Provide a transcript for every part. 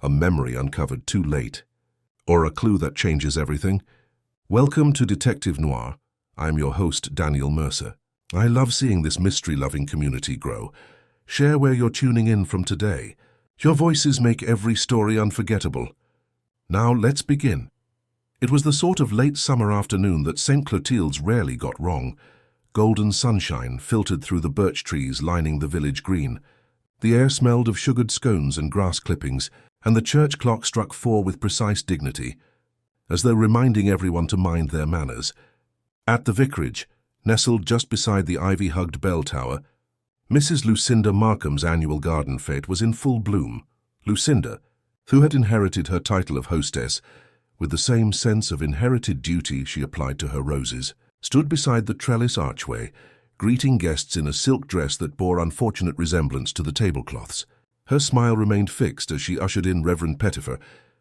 a memory uncovered too late, or a clue that changes everything? Welcome to Detective Noir. I'm your host, Daniel Mercer. I love seeing this mystery-loving community grow. Share where you're tuning in from today. Your voices make every story unforgettable. Now let's begin. It was the sort of late summer afternoon that St. Clotilde's rarely got wrong. Golden sunshine filtered through the birch trees lining the village green. The air smelled of sugared scones and grass clippings, and the church clock struck 4 with precise dignity, as though reminding everyone to mind their manners. At the vicarage, nestled just beside the ivy-hugged bell tower, Mrs. Lucinda Markham's annual garden fete was in full bloom. Lucinda, who had inherited her title of hostess, with the same sense of inherited duty she applied to her roses, stood beside the trellis archway, greeting guests in a silk dress that bore unfortunate resemblance to the tablecloths. Her smile remained fixed as she ushered in Reverend Pettifer,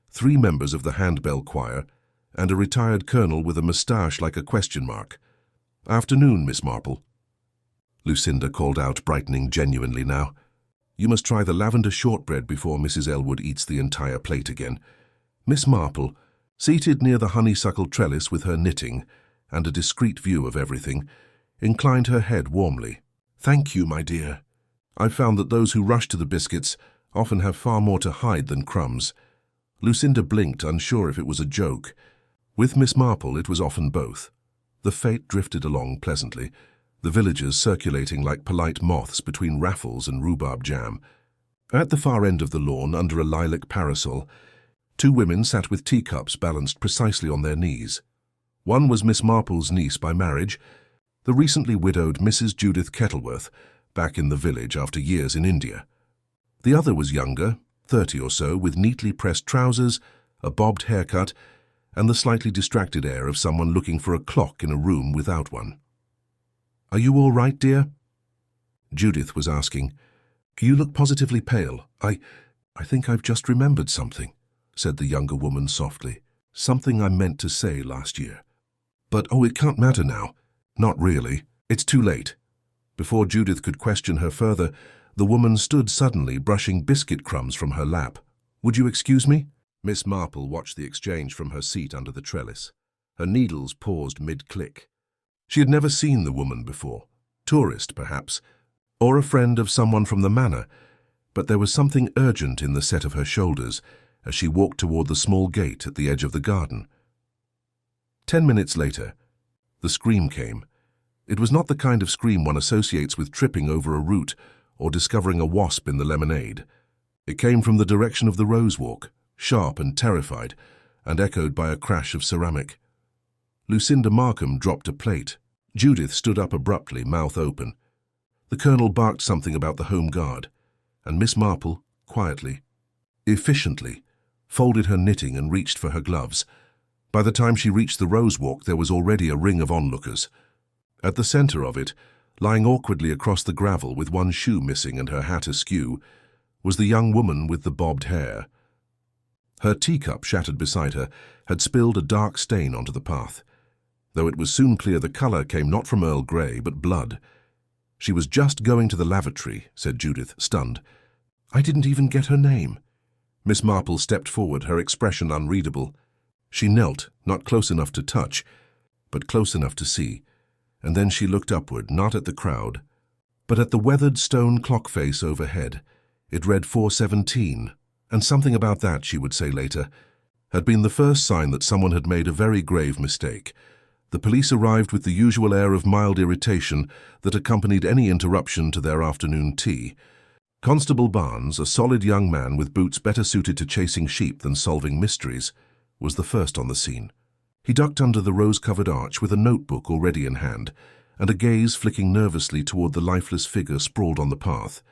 3 members of the handbell choir, and a retired colonel with a moustache like a question mark. "Afternoon, Miss Marple," Lucinda called out, brightening genuinely now. "You must try the lavender shortbread before Mrs. Elwood eats the entire plate again." Miss Marple, seated near the honeysuckle trellis with her knitting and a discreet view of everything, inclined her head warmly. "Thank you, my dear. I've found that those who rush to the biscuits often have far more to hide than crumbs." Lucinda blinked, unsure if it was a joke. With Miss Marple, it was often both. The fete drifted along pleasantly, the villagers circulating like polite moths between raffles and rhubarb jam. At the far end of the lawn, under a lilac parasol, 2 women sat with teacups balanced precisely on their knees. One was Miss Marple's niece by marriage, the recently widowed Mrs. Judith Kettleworth, back in the village after years in India. The other was younger, 30 or so, with neatly pressed trousers, a bobbed haircut, and the slightly distracted air of someone looking for a clock in a room without one. "Are you all right, dear?" Judith was asking. "You look positively pale. I think I've just remembered something," said the younger woman softly. "Something I meant to say last year. But, it can't matter now. Not really. It's too late." Before Judith could question her further, the woman stood suddenly, brushing biscuit crumbs from her lap. "Would you excuse me?" Miss Marple watched the exchange from her seat under the trellis. Her needles paused mid-click. She had never seen the woman before. Tourist, perhaps, or a friend of someone from the manor, but there was something urgent in the set of her shoulders as she walked toward the small gate at the edge of the garden. 10 minutes later, the scream came. It was not the kind of scream one associates with tripping over a root or discovering a wasp in the lemonade. It came from the direction of the rose walk, sharp and terrified, and echoed by a crash of ceramic. Lucinda Markham dropped a plate. Judith stood up abruptly, mouth open. The colonel barked something about the home guard, and Miss Marple, quietly, efficiently, folded her knitting and reached for her gloves. By the time she reached the rose walk, there was already a ring of onlookers. At the center of it, lying awkwardly across the gravel with one shoe missing and her hat askew, was the young woman with the bobbed hair. Her teacup, shattered beside her, had spilled a dark stain onto the path, though it was soon clear the color came not from Earl Grey, but blood. "She was just going to the lavatory," said Judith, stunned. "I didn't even get her name." Miss Marple stepped forward, her expression unreadable. She knelt, not close enough to touch, but close enough to see, and then she looked upward, not at the crowd, but at the weathered stone clock face overhead. It read 4:17, and something about that, she would say later, had been the first sign that someone had made a very grave mistake. The police arrived with the usual air of mild irritation that accompanied any interruption to their afternoon tea. Constable Barnes, a solid young man with boots better suited to chasing sheep than solving mysteries, was the first on the scene. He ducked under the rose-covered arch with a notebook already in hand, and a gaze flicking nervously toward the lifeless figure sprawled on the path.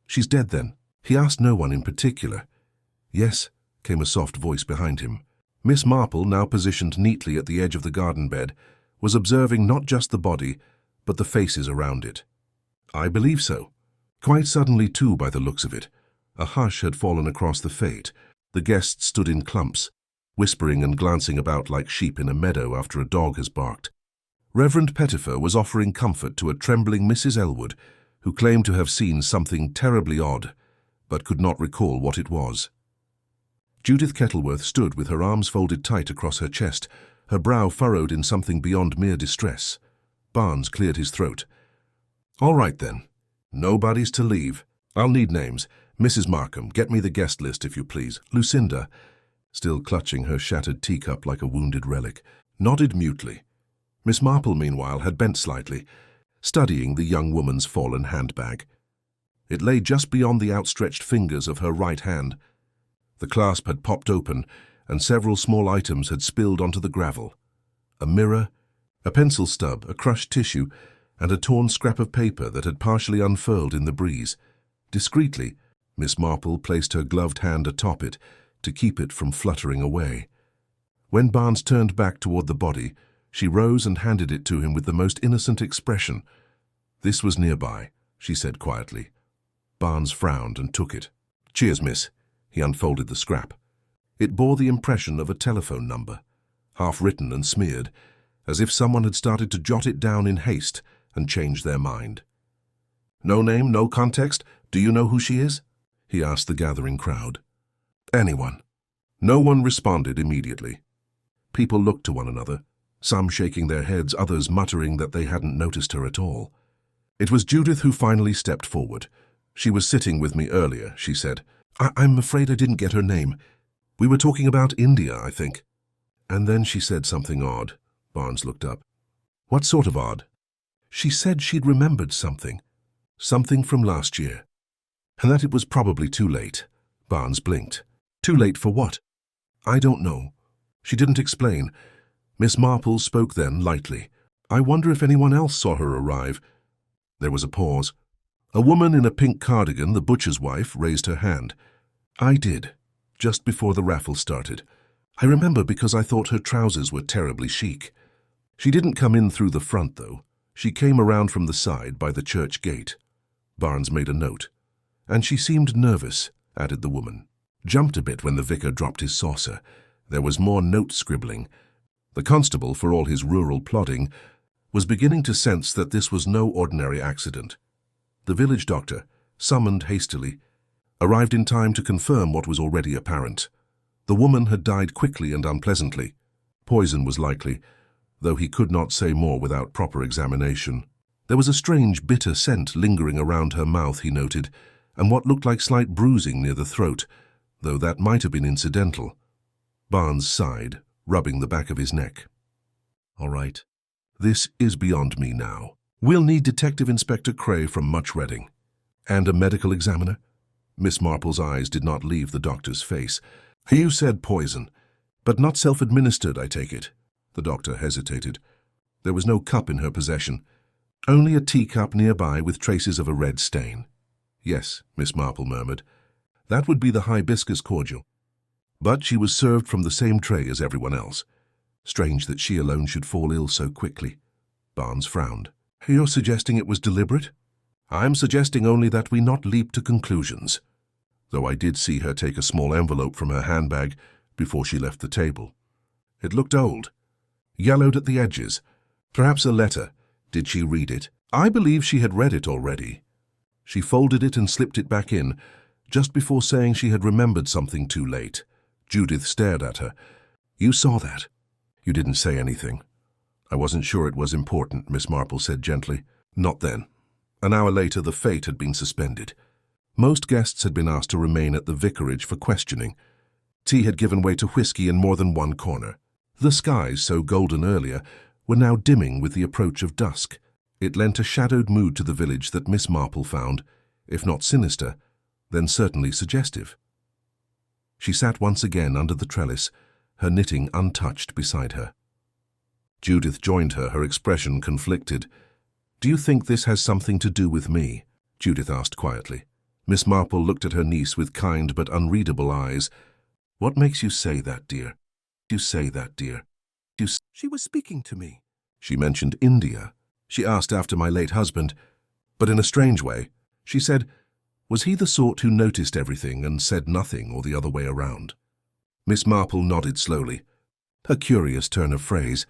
"She's dead, then?" He asked no one in particular. "Yes," came a soft voice behind him. Miss Marple, now positioned neatly at the edge of the garden bed, was observing not just the body, but the faces around it. "I believe so." Quite suddenly, too, by the looks of it. A hush had fallen across the fete. The guests stood in clumps, whispering and glancing about like sheep in a meadow after a dog has barked. Reverend Pettifer was offering comfort to a trembling Mrs. Elwood, who claimed to have seen something terribly odd, but could not recall what it was. Judith Kettleworth stood with her arms folded tight across her chest, her brow furrowed in something beyond mere distress. Barnes cleared his throat. "All right, then. Nobody's to leave. I'll need names. Mrs. Markham, get me the guest list, if you please." Lucinda, still clutching her shattered teacup like a wounded relic, nodded mutely. Miss Marple, meanwhile, had bent slightly, studying the young woman's fallen handbag. It lay just beyond the outstretched fingers of her right hand. The clasp had popped open, and several small items had spilled onto the gravel. A mirror, a pencil stub, a crushed tissue, and a torn scrap of paper that had partially unfurled in the breeze. Discreetly, Miss Marple placed her gloved hand atop it to keep it from fluttering away. When Barnes turned back toward the body, she rose and handed it to him with the most innocent expression. "This was nearby," she said quietly. Barnes frowned and took it. "Cheers, miss." He unfolded the scrap. It bore the impression of a telephone number, half-written and smeared, as if someone had started to jot it down in haste and changed their mind. "No name, no context? Do you know who she is?" he asked the gathering crowd. "Anyone." No one responded immediately. People looked to one another, some shaking their heads, others muttering that they hadn't noticed her at all. It was Judith who finally stepped forward. "She was sitting with me earlier," she said. I'm afraid I didn't get her name. We were talking about India, I think." And then she said something odd. Barnes looked up. "What sort of odd?" "She said she'd remembered something. Something from last year. And that it was probably too late." Barnes blinked. "Too late for what?" "I don't know. She didn't explain." Miss Marple spoke then lightly. "I wonder if anyone else saw her arrive." There was a pause. A woman in a pink cardigan, the butcher's wife, raised her hand. "I did, just before the raffle started. I remember because I thought her trousers were terribly chic. She didn't come in through the front, though. She came around from the side by the church gate." Barnes made a note. "And she seemed nervous," added the woman. "Jumped a bit when the vicar dropped his saucer. There was more note scribbling." The constable, for all his rural plodding, was beginning to sense that this was no ordinary accident. The village doctor, summoned hastily, arrived in time to confirm what was already apparent. The woman had died quickly and unpleasantly. Poison was likely, though he could not say more without proper examination. There was a strange, bitter scent lingering around her mouth, he noted, and what looked like slight bruising near the throat, though that might have been incidental. Barnes sighed, rubbing the back of his neck. "All right. This is beyond me now. We'll need Detective Inspector Cray from Much Redding. And a medical examiner?" Miss Marple's eyes did not leave the doctor's face. "You said poison, but not self-administered, I take it." The doctor hesitated. There was no cup in her possession, only a teacup nearby with traces of a red stain. "Yes," Miss Marple murmured. "That would be the hibiscus cordial." But she was served from the same tray as everyone else. Strange that she alone should fall ill so quickly. Barnes frowned. "You're suggesting it was deliberate?" "I'm suggesting only that we not leap to conclusions. Though I did see her take a small envelope from her handbag before she left the table. It looked old, yellowed at the edges. Perhaps a letter. Did she read it?" "I believe she had read it already. She folded it and slipped it back in, just before saying she had remembered something too late." Judith stared at her. "You saw that?" "You didn't say anything." "I wasn't sure it was important," Miss Marple said gently. "Not then." An hour later, the fete had been suspended. Most guests had been asked to remain at the vicarage for questioning. Tea had given way to whiskey in more than one corner. The skies, so golden earlier, were now dimming with the approach of dusk. It lent a shadowed mood to the village that Miss Marple found, if not sinister, then certainly suggestive. She sat once again under the trellis, her knitting untouched beside her. Judith joined her, her expression conflicted. "Do you think this has something to do with me?" Judith asked quietly. Miss Marple looked at her niece with kind but unreadable eyes. "What makes you say that, dear? You say that, dear? She was speaking to me. She mentioned India. She asked after my late husband, but in a strange way. She said, was he the sort who noticed everything and said nothing, or the other way around?" Miss Marple nodded slowly. A curious turn of phrase.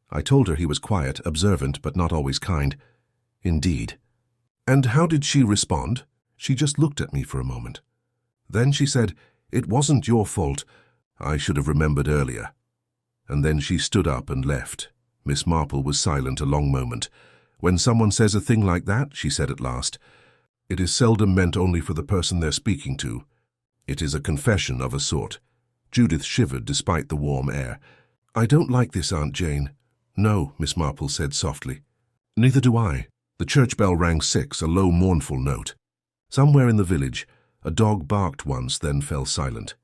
"I told her he was quiet, observant, but not always kind." "Indeed." "And how did she respond?" "She just looked at me for a moment. Then she said, 'It wasn't your fault. I should have remembered earlier." And then she stood up and left. Miss Marple was silent a long moment. "When someone says a thing like that," she said at last, "it is seldom meant only for the person they're speaking to. It is a confession of a sort." Judith shivered despite the warm air. "I don't like this, Aunt Jane." "No," Miss Marple said softly. "Neither do I." The church bell rang 6, a low, mournful note. Somewhere in the village, a dog barked once, then fell silent.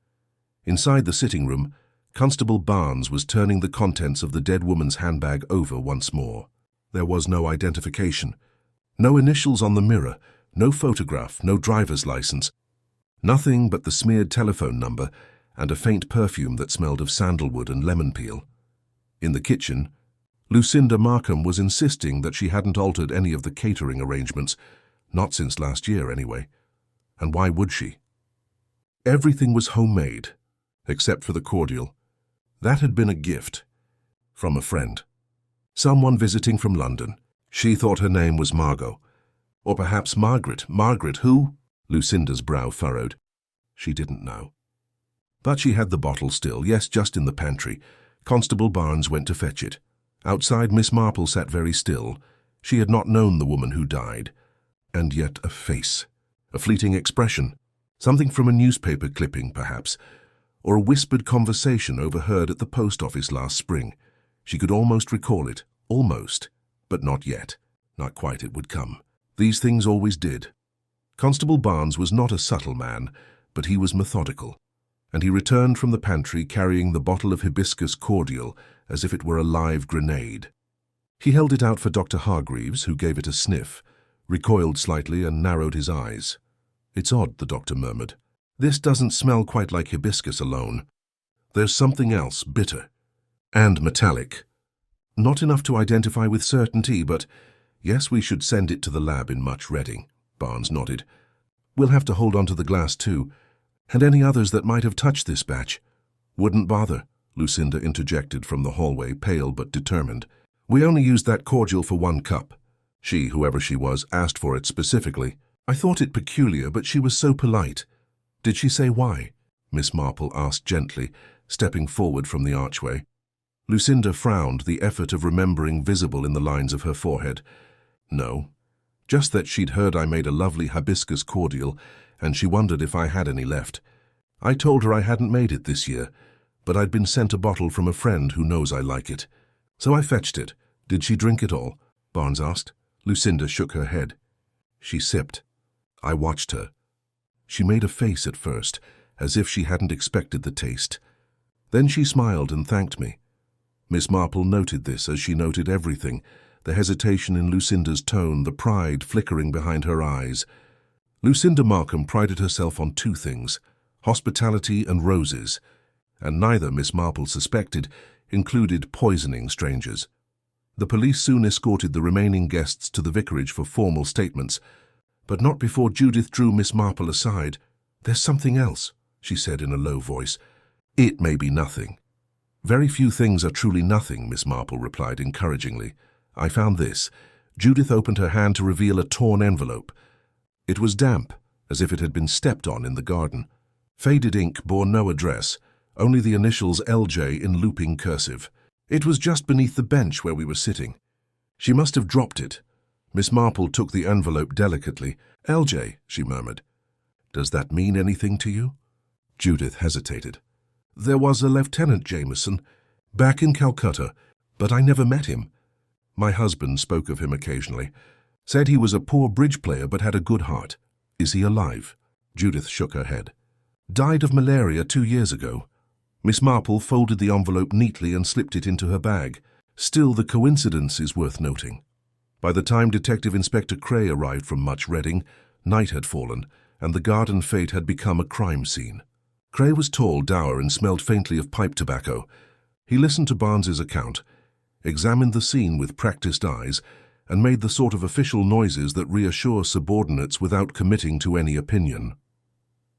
Inside the sitting room, Constable Barnes was turning the contents of the dead woman's handbag over once more. There was no identification. No initials on the mirror, no photograph, no driver's license. Nothing but the smeared telephone number and a faint perfume that smelled of sandalwood and lemon peel. In the kitchen, Lucinda Markham was insisting that she hadn't altered any of the catering arrangements, not since last year anyway. And why would she? Everything was homemade, except for the cordial. That had been a gift from a friend. Someone visiting from London. She thought her name was Margot. Or perhaps Margaret. Margaret who? Lucinda's brow furrowed. She didn't know. But she had the bottle still, yes, just in the pantry. Constable Barnes went to fetch it. Outside, Miss Marple sat very still. She had not known the woman who died. And yet a face, a fleeting expression, something from a newspaper clipping, perhaps, or a whispered conversation overheard at the post office last spring. She could almost recall it, almost, but not yet. Not quite, it would come. These things always did. Constable Barnes was not a subtle man, but he was methodical, and he returned from the pantry carrying the bottle of hibiscus cordial as if it were a live grenade. He held it out for Dr. Hargreaves, who gave it a sniff, recoiled slightly and narrowed his eyes. "It's odd," the doctor murmured. "This doesn't smell quite like hibiscus alone. There's something else, bitter and metallic. Not enough to identify with certainty, but yes, we should send it to the lab in Much Reading." Barnes nodded. "We'll have to hold on to the glass too, and any others that might have touched this batch." "Wouldn't bother," Lucinda interjected from the hallway, pale but determined. "We only used that cordial for 1 cup. She, whoever she was, asked for it specifically. I thought it peculiar, but she was so polite." "Did she say why?" Miss Marple asked gently, stepping forward from the archway. Lucinda frowned, the effort of remembering visible in the lines of her forehead. "No. Just that she'd heard I made a lovely hibiscus cordial, and she wondered if I had any left. I told her I hadn't made it this year, but I'd been sent a bottle from a friend who knows I like it. So I fetched it." "Did she drink it all?" Barnes asked. Lucinda shook her head. She sipped. I watched her. She made a face at first, as if she hadn't expected the taste. Then she smiled and thanked me. Miss Marple noted this, as she noted everything, the hesitation in Lucinda's tone, the pride flickering behind her eyes. Lucinda Markham prided herself on 2 things, hospitality and roses, and neither, Miss Marple suspected, included poisoning strangers. The police soon escorted the remaining guests to the vicarage for formal statements, but not before Judith drew Miss Marple aside. "There's something else," she said in a low voice. "It may be nothing." "Very few things are truly nothing," Miss Marple replied encouragingly. "I found this." Judith opened her hand to reveal a torn envelope. It was damp, as if it had been stepped on in the garden. Faded ink bore no address, only the initials LJ in looping cursive. It was just beneath the bench where we were sitting. She must have dropped it. Miss Marple took the envelope delicately. "LJ," she murmured. "Does that mean anything to you?" Judith hesitated. "There was a Lieutenant Jameson, back in Calcutta, but I never met him. My husband spoke of him occasionally. Said he was a poor bridge player but had a good heart. Is he alive?" Judith shook her head. "Died of malaria 2 years ago." Miss Marple folded the envelope neatly and slipped it into her bag. "Still, the coincidence is worth noting." By the time Detective Inspector Cray arrived from Much Reading, night had fallen, and the garden fete had become a crime scene. Cray was tall, dour, and smelled faintly of pipe tobacco. He listened to Barnes's account, examined the scene with practiced eyes, and made the sort of official noises that reassure subordinates without committing to any opinion.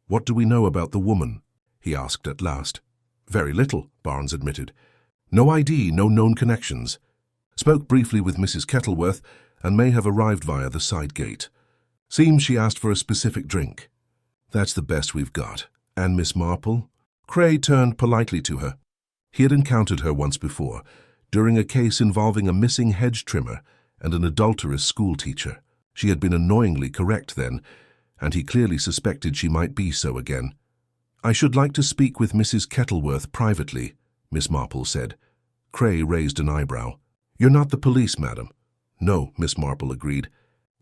"What do we know about the woman?" he asked at last. "Very little," Barnes admitted. "No ID, no known connections. Spoke briefly with Mrs. Kettleworth and may have arrived via the side gate. Seems she asked for a specific drink. That's the best we've got." "And Miss Marple?" Cray turned politely to her. He had encountered her once before, during a case involving a missing hedge trimmer and an adulterous schoolteacher. She had been annoyingly correct then, and he clearly suspected she might be so again. "I should like to speak with Mrs. Kettleworth privately," Miss Marple said. Cray raised an eyebrow. "You're not the police, madam." "No," Miss Marple agreed.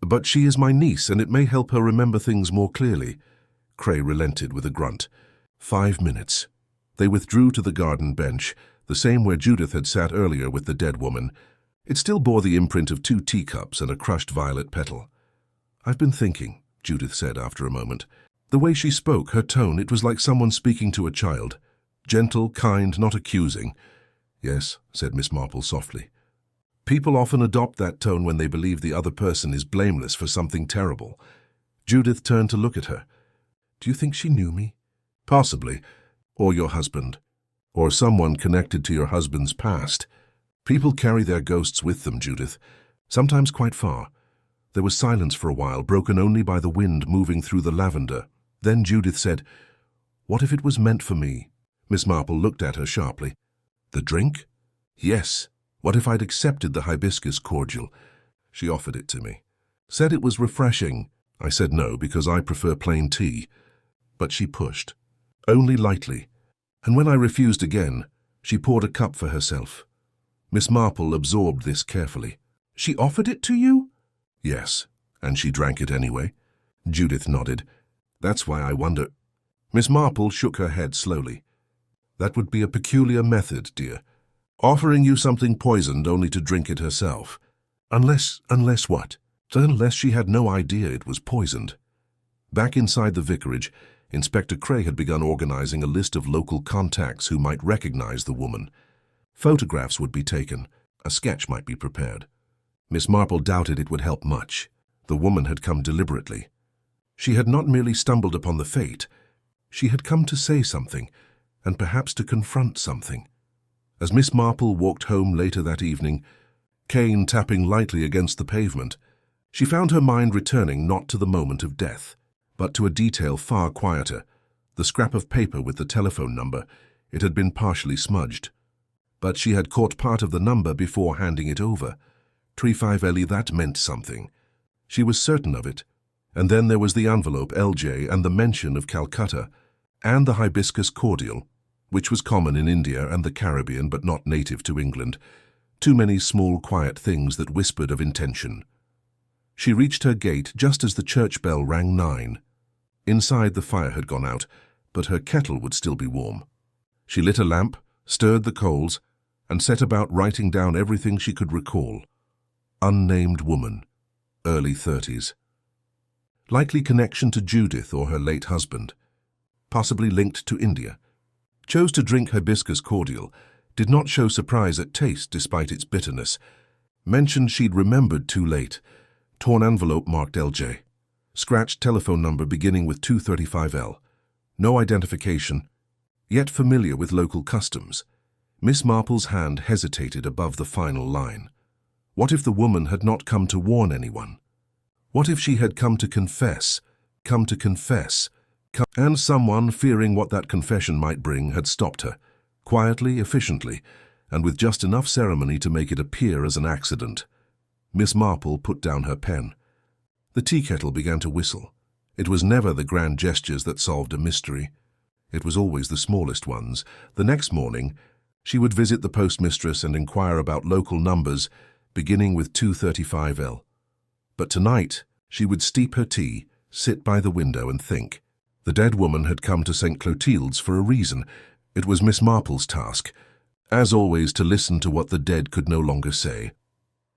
"But she is my niece, and it may help her remember things more clearly." Cray relented with a grunt. 5 minutes. They withdrew to the garden bench, the same where Judith had sat earlier with the dead woman. It still bore the imprint of 2 teacups and a crushed violet petal. "I've been thinking," Judith said after a moment. The way she spoke, her tone, it was like someone speaking to a child. Gentle, kind, not accusing. "Yes," said Miss Marple softly. "People often adopt that tone when they believe the other person is blameless for something terrible." Judith turned to look at her. "Do you think she knew me?" "Possibly. Or your husband. Or someone connected to your husband's past. People carry their ghosts with them, Judith. Sometimes quite far." There was silence for a while, broken only by the wind moving through the lavender. Then Judith said, "What if it was meant for me?" Miss Marple looked at her sharply. "The drink?" "Yes. What if I'd accepted the hibiscus cordial?" She offered it to me. "Said it was refreshing." I said no, because I prefer plain tea. But she pushed. Only lightly. And when I refused again, she poured a cup for herself. Miss Marple absorbed this carefully. "She offered it to you?" "Yes. And she drank it anyway." Judith nodded. "That's why I wonder—" Miss Marple shook her head slowly. "That would be a peculiar method, dear. Offering you something poisoned only to drink it herself. Unless what? Unless she had no idea it was poisoned." Back inside the vicarage, Inspector Cray had begun organizing a list of local contacts who might recognize the woman. Photographs would be taken. A sketch might be prepared. Miss Marple doubted it would help much. The woman had come deliberately. She had not merely stumbled upon the fate. She had come to say something, and perhaps to confront something. As Miss Marple walked home later that evening, cane tapping lightly against the pavement, she found her mind returning not to the moment of death, but to a detail far quieter. The scrap of paper with the telephone number. It had been partially smudged. But she had caught part of the number before handing it over. 35LE, that meant something. She was certain of it. And then there was the envelope LJ and the mention of Calcutta, and the hibiscus cordial, which was common in India and the Caribbean but not native to England. Too many small, quiet things that whispered of intention. She reached her gate just as the church bell rang 9. Inside the fire had gone out, but her kettle would still be warm. She lit a lamp, stirred the coals, and set about writing down everything she could recall. Unnamed woman, early 30s. Likely connection to Judith or her late husband. Possibly linked to India. Chose to drink hibiscus cordial. Did not show surprise at taste despite its bitterness. Mentioned she'd remembered too late. Torn envelope marked LJ. Scratched telephone number beginning with 235L. No identification, yet familiar with local customs. Miss Marple's hand hesitated above the final line. What if the woman had not come to warn anyone? What if she had come to confess, and someone, fearing what that confession might bring, had stopped her, quietly, efficiently, and with just enough ceremony to make it appear as an accident? Miss Marple put down her pen. The tea kettle began to whistle. It was never the grand gestures that solved a mystery. It was always the smallest ones. The next morning, she would visit the postmistress and inquire about local numbers, beginning with 235L. But tonight, she would steep her tea, sit by the window and think. The dead woman had come to St. Clotilde's for a reason. It was Miss Marple's task, as always, to listen to what the dead could no longer say.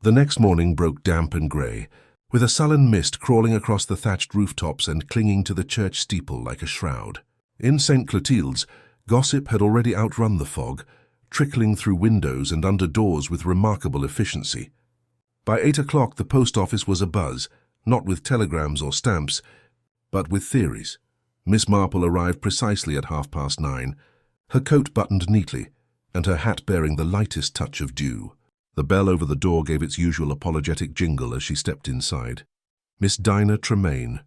The next morning broke damp and grey, with a sullen mist crawling across the thatched rooftops and clinging to the church steeple like a shroud. In St. Clotilde's, gossip had already outrun the fog, trickling through windows and under doors with remarkable efficiency. By 8 o'clock the post office was abuzz, not with telegrams or stamps, but with theories. Miss Marple arrived precisely at 9:30, her coat buttoned neatly, and her hat bearing the lightest touch of dew. The bell over the door gave its usual apologetic jingle as she stepped inside. Miss Dinah Tremaine,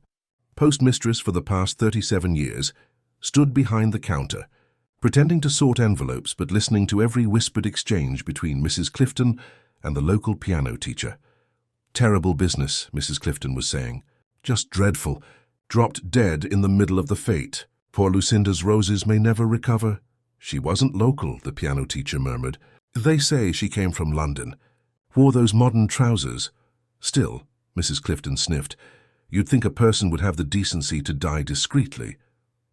postmistress for the past 37 years, stood behind the counter, pretending to sort envelopes but listening to every whispered exchange between Mrs. Clifton and the local piano teacher. Terrible business, Mrs. Clifton was saying. Just dreadful. Dropped dead in the middle of the fete. Poor Lucinda's roses may never recover. She wasn't local, the piano teacher murmured. They say she came from London. Wore those modern trousers. Still, Mrs. Clifton sniffed, you'd think a person would have the decency to die discreetly.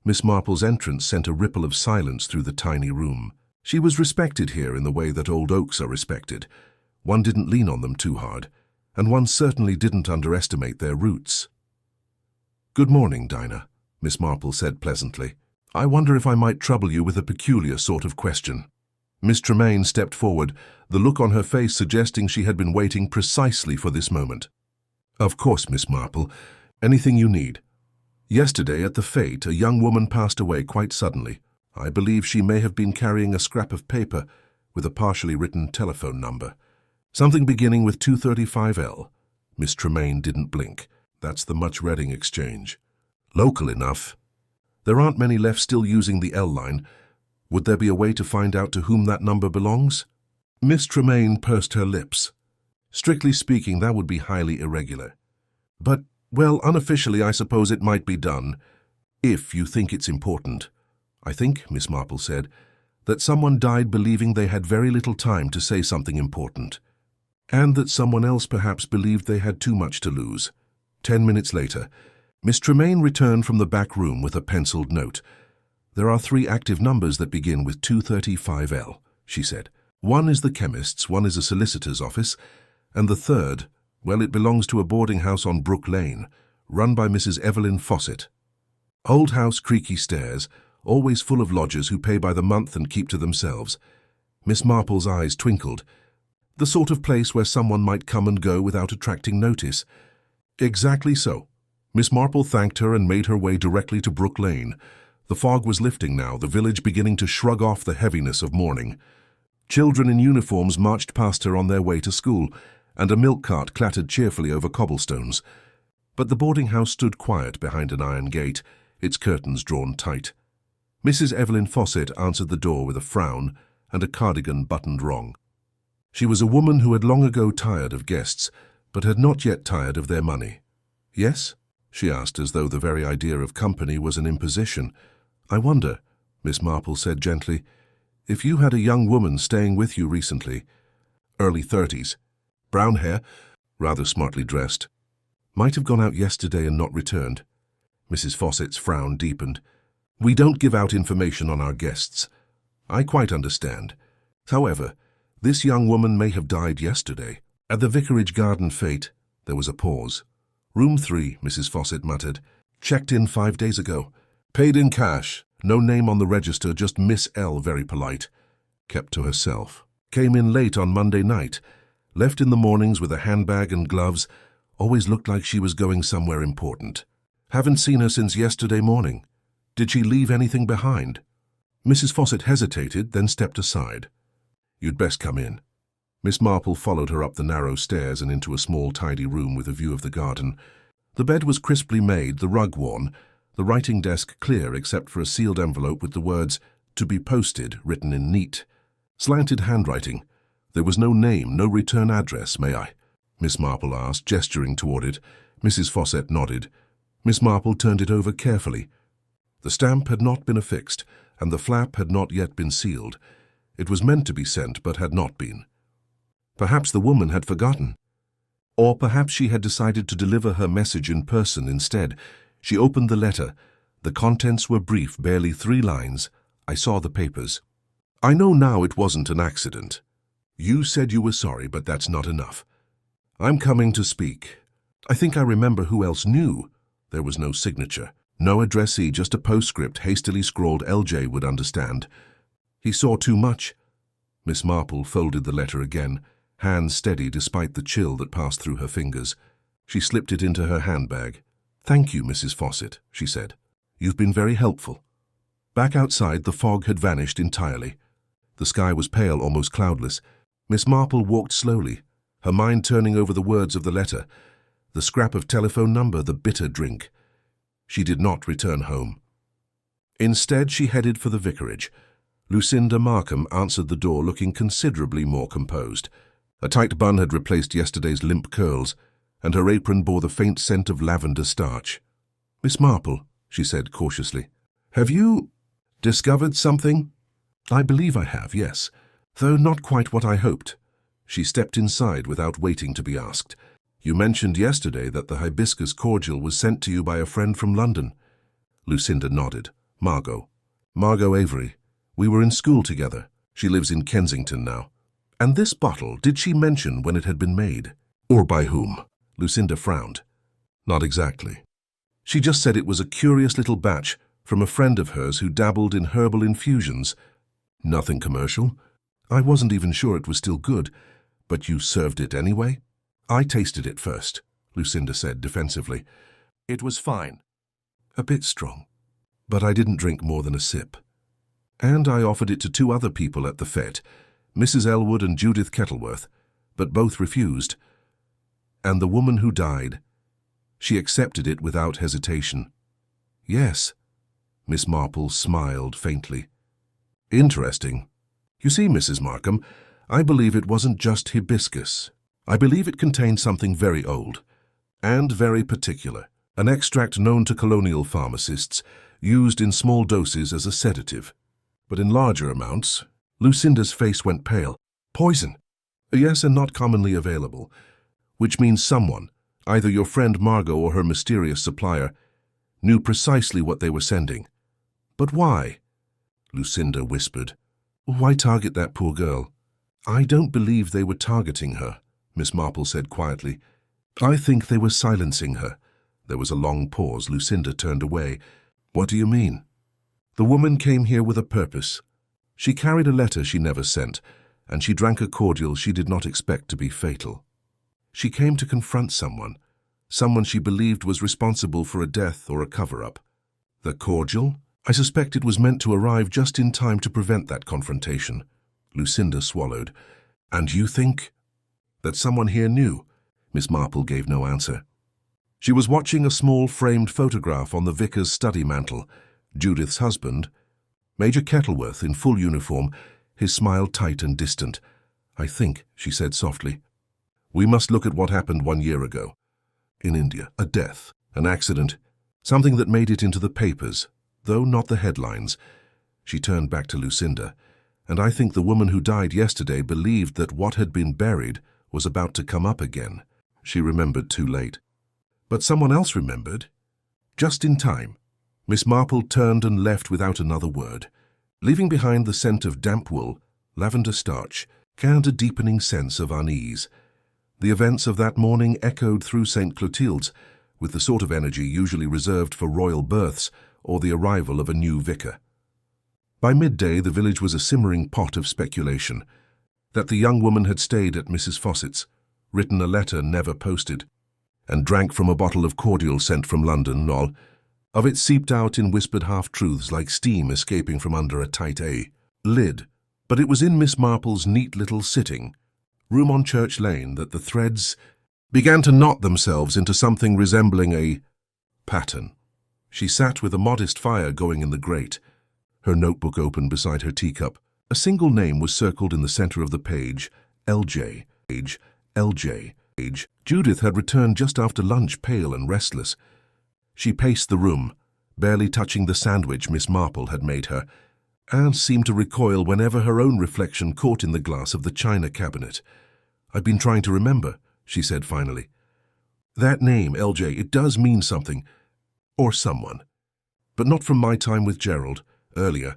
Miss Marple's entrance sent a ripple of silence through the tiny room. She was respected here in the way that old oaks are respected. One didn't lean on them too hard, and one certainly didn't underestimate their roots. "Good morning, Dinah," Miss Marple said pleasantly. "I wonder if I might trouble you with a peculiar sort of question." Miss Tremaine stepped forward, the look on her face suggesting she had been waiting precisely for this moment. "Of course, Miss Marple. Anything you need. Yesterday at the fete, a young woman passed away quite suddenly. I believe she may have been carrying a scrap of paper with a partially written telephone number. Something beginning with 235L. Miss Tremaine didn't blink. That's the Much-Reading exchange. Local enough. There aren't many left still using the L line. Would there be a way to find out to whom that number belongs?" Miss Tremaine pursed her lips. "Strictly speaking, that would be highly irregular. But, well, unofficially I suppose it might be done, if you think it's important. I think," Miss Marple said, "that someone died believing they had very little time to say something important, and that someone else perhaps believed they had too much to lose." 10 minutes later, Miss Tremaine returned from the back room with a penciled note. "There are 3 active numbers that begin with 235L, she said. "One is the chemist's, one is a solicitor's office, and the third, well, it belongs to a boarding house on Brook Lane, run by Mrs. Evelyn Fawcett. Old house, creaky stairs, always full of lodgers who pay by the month and keep to themselves." Miss Marple's eyes twinkled. "The sort of place where someone might come and go without attracting notice." "Exactly so." Miss Marple thanked her and made her way directly to Brook Lane. The fog was lifting now, the village beginning to shrug off the heaviness of morning. Children in uniforms marched past her on their way to school, and a milk cart clattered cheerfully over cobblestones. But the boarding house stood quiet behind an iron gate, its curtains drawn tight. Mrs. Evelyn Fawcett answered the door with a frown and a cardigan buttoned wrong. She was a woman who had long ago tired of guests, but had not yet tired of their money. "Yes?" she asked, as though the very idea of company was an imposition. "I wonder," Miss Marple said gently, "if you had a young woman staying with you recently, early 30s, brown hair, rather smartly dressed, might have gone out yesterday and not returned." Mrs. Fawcett's frown deepened. "We don't give out information on our guests. I quite understand. However, this young woman may have died yesterday. At the Vicarage Garden fete." There was a pause. "Room 3, Mrs. Fawcett muttered. "Checked in 5 days ago. Paid in cash. No name on the register, just Miss L, very polite. Kept to herself. Came in late on Monday night. Left in the mornings with a handbag and gloves. Always looked like she was going somewhere important. Haven't seen her since yesterday morning. Did she leave anything behind?" Mrs. Fawcett hesitated, then stepped aside. "You'd best come in." Miss Marple followed her up the narrow stairs and into a small, tidy room with a view of the garden. The bed was crisply made, the rug worn, the writing desk clear except for a sealed envelope with the words, "To be posted," written in neat, slanted handwriting. There was no name, no return address. "May I?" Miss Marple asked, gesturing toward it. Mrs. Fawcett nodded. Miss Marple turned it over carefully. The stamp had not been affixed, and the flap had not yet been sealed. It was meant to be sent, but had not been. Perhaps the woman had forgotten. Or perhaps she had decided to deliver her message in person instead. She opened the letter. The contents were brief, barely 3 lines. "I saw the papers. I know now it wasn't an accident. You said you were sorry, but that's not enough. I'm coming to speak. I think I remember who else knew." There was no signature. No addressee, just a postscript hastily scrawled. "LJ would understand. He saw too much." Miss Marple folded the letter again, hands steady despite the chill that passed through her fingers. She slipped it into her handbag. "Thank you, Mrs. Fawcett," she said. "You've been very helpful." Back outside, the fog had vanished entirely. The sky was pale, almost cloudless. Miss Marple walked slowly, her mind turning over the words of the letter, the scrap of telephone number, the bitter drink. She did not return home. Instead, she headed for the vicarage. Lucinda Markham answered the door looking considerably more composed. A tight bun had replaced yesterday's limp curls, and her apron bore the faint scent of lavender starch. "Miss Marple," she said cautiously, "have you discovered something?" "I believe I have, yes, though not quite what I hoped." She stepped inside without waiting to be asked. "You mentioned yesterday that the hibiscus cordial was sent to you by a friend from London." Lucinda nodded. Margot Avery. We were in school together. She lives in Kensington now." "And this bottle, did she mention when it had been made? Or by whom?" Lucinda frowned. "Not exactly. She just said it was a curious little batch from a friend of hers who dabbled in herbal infusions. Nothing commercial. I wasn't even sure it was still good. But you served it anyway?" "I tasted it first," Lucinda said defensively. "It was fine. A bit strong. But I didn't drink more than a sip. And I offered it to 2 other people at the fete, Mrs. Elwood and Judith Kettleworth, but both refused. And the woman who died, she accepted it without hesitation." "Yes." Miss Marple smiled faintly. "Interesting. You see, Mrs. Markham, I believe it wasn't just hibiscus. I believe it contained something very old, and very particular, an extract known to colonial pharmacists, used in small doses as a sedative. But in larger amounts..." Lucinda's face went pale. "Poison?" "Yes, and not commonly available. Which means someone, either your friend Margot or her mysterious supplier, knew precisely what they were sending." "But why?" Lucinda whispered. "Why target that poor girl?" "I don't believe they were targeting her," Miss Marple said quietly. "I think they were silencing her." There was a long pause. Lucinda turned away. "What do you mean?" "The woman came here with a purpose. She carried a letter she never sent, and she drank a cordial she did not expect to be fatal. She came to confront someone she believed was responsible for a death or a cover-up. The cordial? I suspect it was meant to arrive just in time to prevent that confrontation." Lucinda swallowed. "And you think that someone here knew?" Miss Marple gave no answer. She was watching a small framed photograph on the vicar's study mantel. Judith's husband, Major Kettleworth, in full uniform, his smile tight and distant. "I think," she said softly, "we must look at what happened 1 year ago. In India, a death, an accident, something that made it into the papers, though not the headlines." She turned back to Lucinda. "And I think the woman who died yesterday believed that what had been buried was about to come up again. She remembered too late. But someone else remembered, just in time." Miss Marple turned and left without another word, leaving behind the scent of damp wool, lavender starch, and a deepening sense of unease. The events of that morning echoed through St. Clotilde's, with the sort of energy usually reserved for royal births or the arrival of a new vicar. By midday, the village was a simmering pot of speculation. That the young woman had stayed at Mrs. Fawcett's, written a letter never posted, and drank from a bottle of cordial sent from London, all of it seeped out in whispered half-truths like steam escaping from under a tight lid. But it was in Miss Marple's neat little sitting room on Church Lane that the threads began to knot themselves into something resembling a pattern. She sat with a modest fire going in the grate, her notebook open beside her teacup. A single name was circled in the center of the page, LJ. Judith had returned just after lunch, pale and restless. She paced the room, barely touching the sandwich Miss Marple had made her, and seemed to recoil whenever her own reflection caught in the glass of the china cabinet. "I've been trying to remember," she said finally. "That name, LJ, it does mean something, or someone. But not from my time with Gerald, earlier.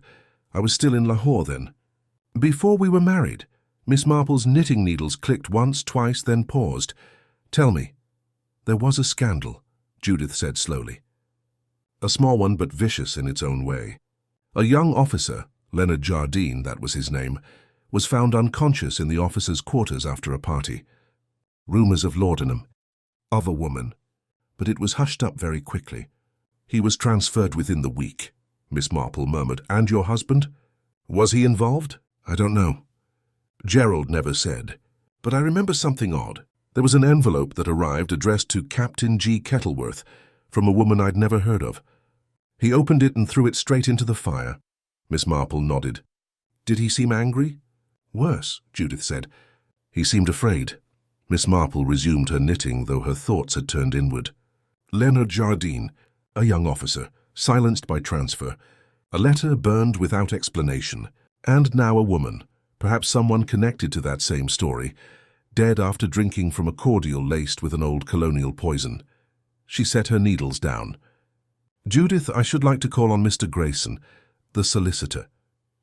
I was still in Lahore then. Before we were married." Miss Marple's knitting needles clicked once, twice, then paused. "Tell me." "There was a scandal," Judith said slowly. "A small one, but vicious in its own way. A young officer, Leonard Jardine, that was his name, was found unconscious in the officers' quarters after a party. Rumours of laudanum, of a woman, but it was hushed up very quickly. He was transferred within the week," Miss Marple murmured. "And your husband? Was he involved?" "I don't know. Gerald never said. But I remember something odd. There was an envelope that arrived addressed to Captain G. Kettleworth from a woman I'd never heard of. He opened it and threw it straight into the fire." Miss Marple nodded. Did he seem angry? Worse, Judith said. He seemed afraid. Miss Marple resumed her knitting, though her thoughts had turned inward. Leonard Jardine, a young officer, silenced by transfer. A letter burned without explanation. And now a woman, perhaps someone connected to that same story, dead after drinking from a cordial laced with an old colonial poison. She set her needles down. Judith, I should like to call on Mr. Grayson, the solicitor.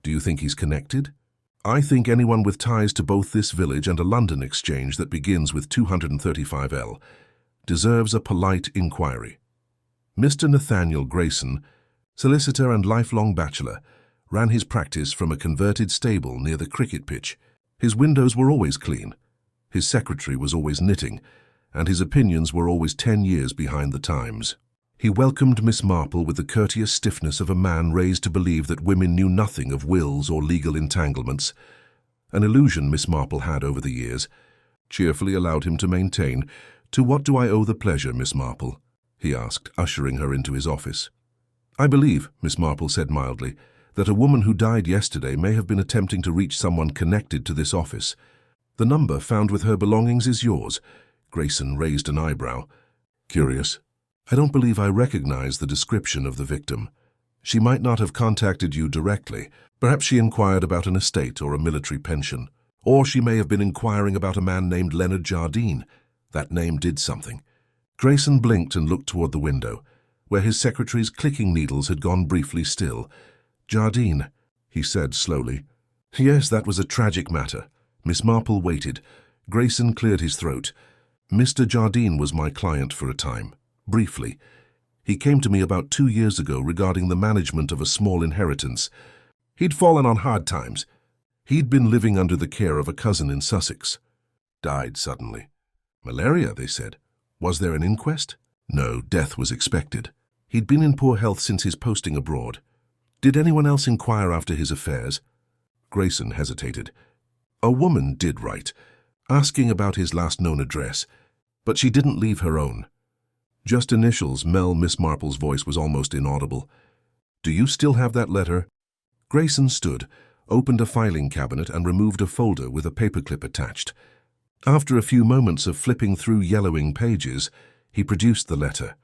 Do you think he's connected? I think anyone with ties to both this village and a London exchange that begins with 235L deserves a polite inquiry. Mr. Nathaniel Grayson, solicitor and lifelong bachelor, ran his practice from a converted stable near the cricket pitch. His windows were always clean. His secretary was always knitting, and his opinions were always 10 years behind the times. He welcomed Miss Marple with the courteous stiffness of a man raised to believe that women knew nothing of wills or legal entanglements, an illusion Miss Marple had over the years, cheerfully allowed him to maintain. To what do I owe the pleasure, Miss Marple? He asked, ushering her into his office. I believe, Miss Marple said mildly, that a woman who died yesterday may have been attempting to reach someone connected to this office. The number found with her belongings is yours. Grayson raised an eyebrow. Curious. I don't believe I recognize the description of the victim. She might not have contacted you directly. Perhaps she inquired about an estate or a military pension. Or she may have been inquiring about a man named Leonard Jardine. That name did something. Grayson blinked and looked toward the window, where his secretary's clicking needles had gone briefly still. Jardine, he said slowly. Yes, that was a tragic matter. Miss Marple waited. Grayson cleared his throat. Mr. Jardine was my client for a time. Briefly. He came to me about 2 years ago regarding the management of a small inheritance. He'd fallen on hard times. He'd been living under the care of a cousin in Sussex. Died suddenly. Malaria, they said. Was there an inquest? No, death was expected. He'd been in poor health since his posting abroad. Did anyone else inquire after his affairs? Grayson hesitated. A woman did write, asking about his last known address, but she didn't leave her own. Just initials. Miss Marple's voice was almost inaudible. Do you still have that letter? Grayson stood, opened a filing cabinet and removed a folder with a paperclip attached. After a few moments of flipping through yellowing pages, he produced the letter.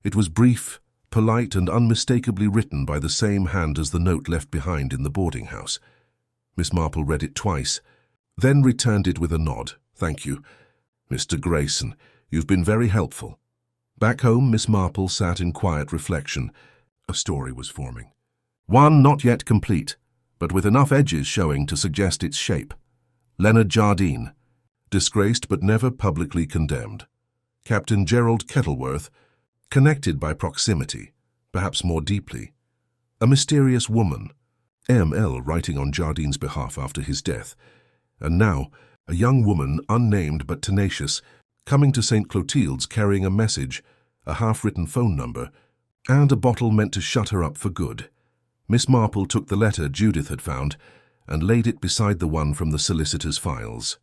It was brief, polite and unmistakably written by the same hand as the note left behind in the boarding house. Miss Marple read it twice, then returned it with a nod. Thank you. Mr. Grayson, you've been very helpful. Back home, Miss Marple sat in quiet reflection. A story was forming. One not yet complete, but with enough edges showing to suggest its shape. Leonard Jardine, disgraced but never publicly condemned. Captain Gerald Kettleworth, connected by proximity, perhaps more deeply. A mysterious woman, M.L. writing on Jardine's behalf after his death. And now, a young woman, unnamed but tenacious, coming to St. Clotilde's carrying a message, a half-written phone number, and a bottle meant to shut her up for good. Miss Marple took the letter Judith had found and laid it beside the one from the solicitor's files.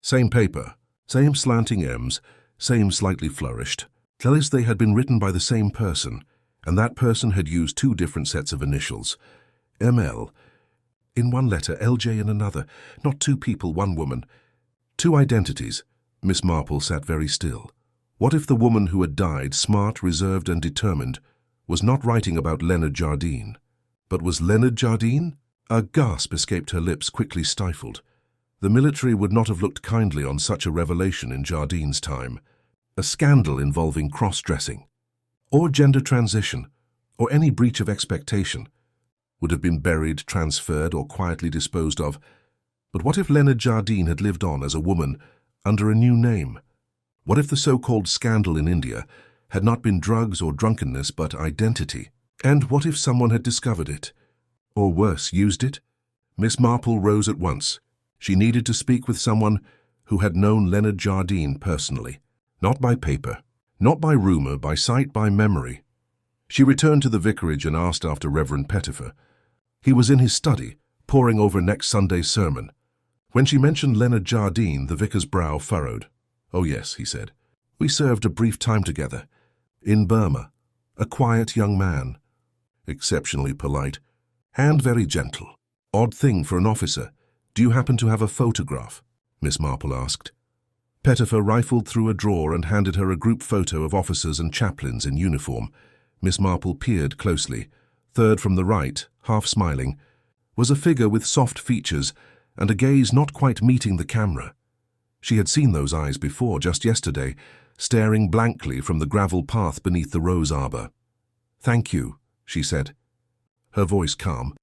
Same paper, same slanting M's, same slightly flourished. Tell us they had been written by the same person, and that person had used 2 different sets of initials. M.L. In one letter, L.J. in another. Not 2 people, 1 woman. 2 identities. Miss Marple sat very still. What if the woman who had died, smart, reserved and determined, was not writing about Leonard Jardine? But was Leonard Jardine? A gasp escaped her lips, quickly stifled. The military would not have looked kindly on such a revelation in Jardine's time. A scandal involving cross-dressing, or gender transition, or any breach of expectation, would have been buried, transferred, or quietly disposed of. But what if Leonard Jardine had lived on as a woman under a new name? What if the so-called scandal in India had not been drugs or drunkenness but identity? And what if someone had discovered it? Or worse, used it? Miss Marple rose at once. She needed to speak with someone who had known Leonard Jardine personally. Not by paper, not by rumor, by sight, by memory. She returned to the vicarage and asked after Reverend Pettifer. He was in his study, poring over next Sunday's sermon. When she mentioned Leonard Jardine, the vicar's brow furrowed. Oh yes, he said. We served a brief time together. In Burma. A quiet young man. Exceptionally polite. And very gentle. Odd thing for an officer. Do you happen to have a photograph? Miss Marple asked. Pettifer rifled through a drawer and handed her a group photo of officers and chaplains in uniform. Miss Marple peered closely. Third from the right, half smiling, was a figure with soft features and a gaze not quite meeting the camera. She had seen those eyes before, just yesterday, staring blankly from the gravel path beneath the rose arbor. "Thank you," she said, her voice calm.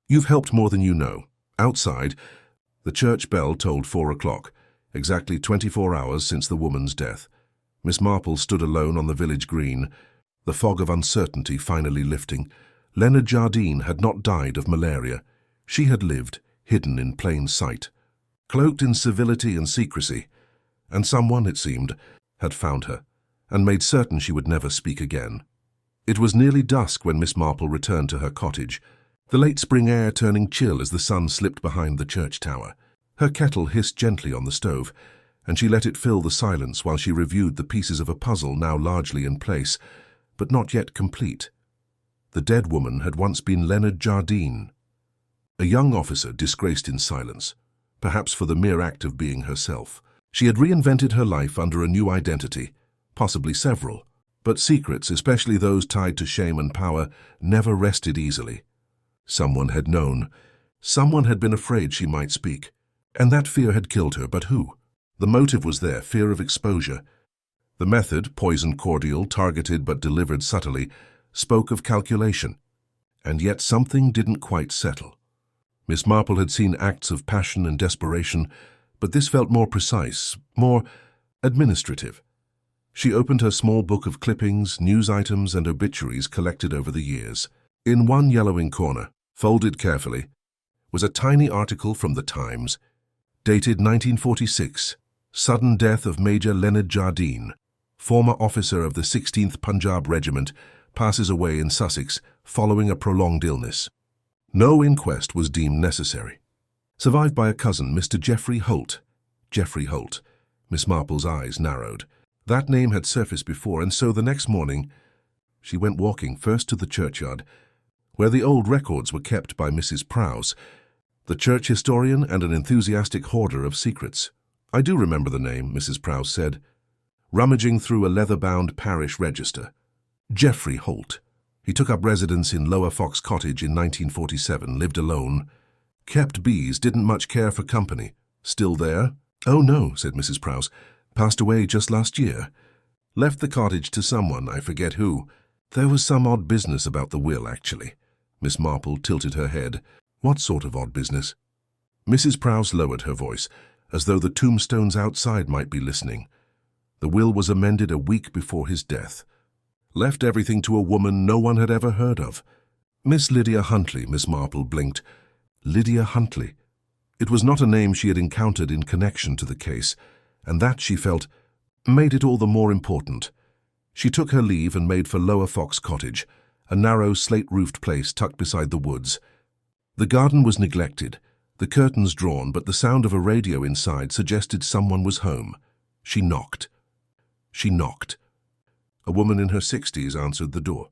"You've helped more than you know." Outside, the church bell tolled 4 o'clock, exactly 24 hours since the woman's death. Miss Marple stood alone on the village green, the fog of uncertainty finally lifting. Leonard Jardine had not died of malaria. She had lived, hidden in plain sight, cloaked in civility and secrecy, and someone, it seemed, had found her, and made certain she would never speak again. It was nearly dusk when Miss Marple returned to her cottage, the late spring air turning chill as the sun slipped behind the church tower. Her kettle hissed gently on the stove, and she let it fill the silence while she reviewed the pieces of a puzzle now largely in place, but not yet complete. The dead woman had once been Leonard Jardine, a young officer disgraced in silence, perhaps for the mere act of being herself. She had reinvented her life under a new identity, possibly several, but secrets, especially those tied to shame and power, never rested easily. Someone had known. Someone had been afraid she might speak, and that fear had killed her, but who? The motive was there, fear of exposure. The method, poison cordial, targeted but delivered subtly, spoke of calculation. And yet something didn't quite settle. Miss Marple had seen acts of passion and desperation, but this felt more precise, more administrative. She opened her small book of clippings, news items, and obituaries collected over the years. In one yellowing corner, folded carefully, was a tiny article from the Times, dated 1946, sudden death of Major Leonard Jardine, former officer of the 16th Punjab Regiment, passes away in Sussex following a prolonged illness. No inquest was deemed necessary. Survived by a cousin, Mr. Geoffrey Holt. Geoffrey Holt. Miss Marple's eyes narrowed. That name had surfaced before, and so the next morning she went walking first to the churchyard, where the old records were kept by Mrs. Prowse, the church historian and an enthusiastic hoarder of secrets. "I do remember the name," Mrs. Prowse said, rummaging through a leather-bound parish register. "Geoffrey Holt. He took up residence in Lower Fox Cottage in 1947, lived alone. Kept bees, didn't much care for company. Still there?" "Oh no," said Mrs. Prowse. "Passed away just last year. Left the cottage to someone, I forget who. There was some odd business about the will, actually." Miss Marple tilted her head. "What sort of odd business?" Mrs. Prowse lowered her voice, as though the tombstones outside might be listening. The will was amended a week before his death. Left everything to a woman no one had ever heard of. "Miss Lydia Huntley," Miss Marple blinked. Lydia Huntley. It was not a name she had encountered in connection to the case, and that, she felt, made it all the more important. She took her leave and made for Lower Fox Cottage, a narrow slate-roofed place tucked beside the woods. The garden was neglected, the curtains drawn, but the sound of a radio inside suggested someone was home. She knocked. She knocked. A woman in her 60s answered the door.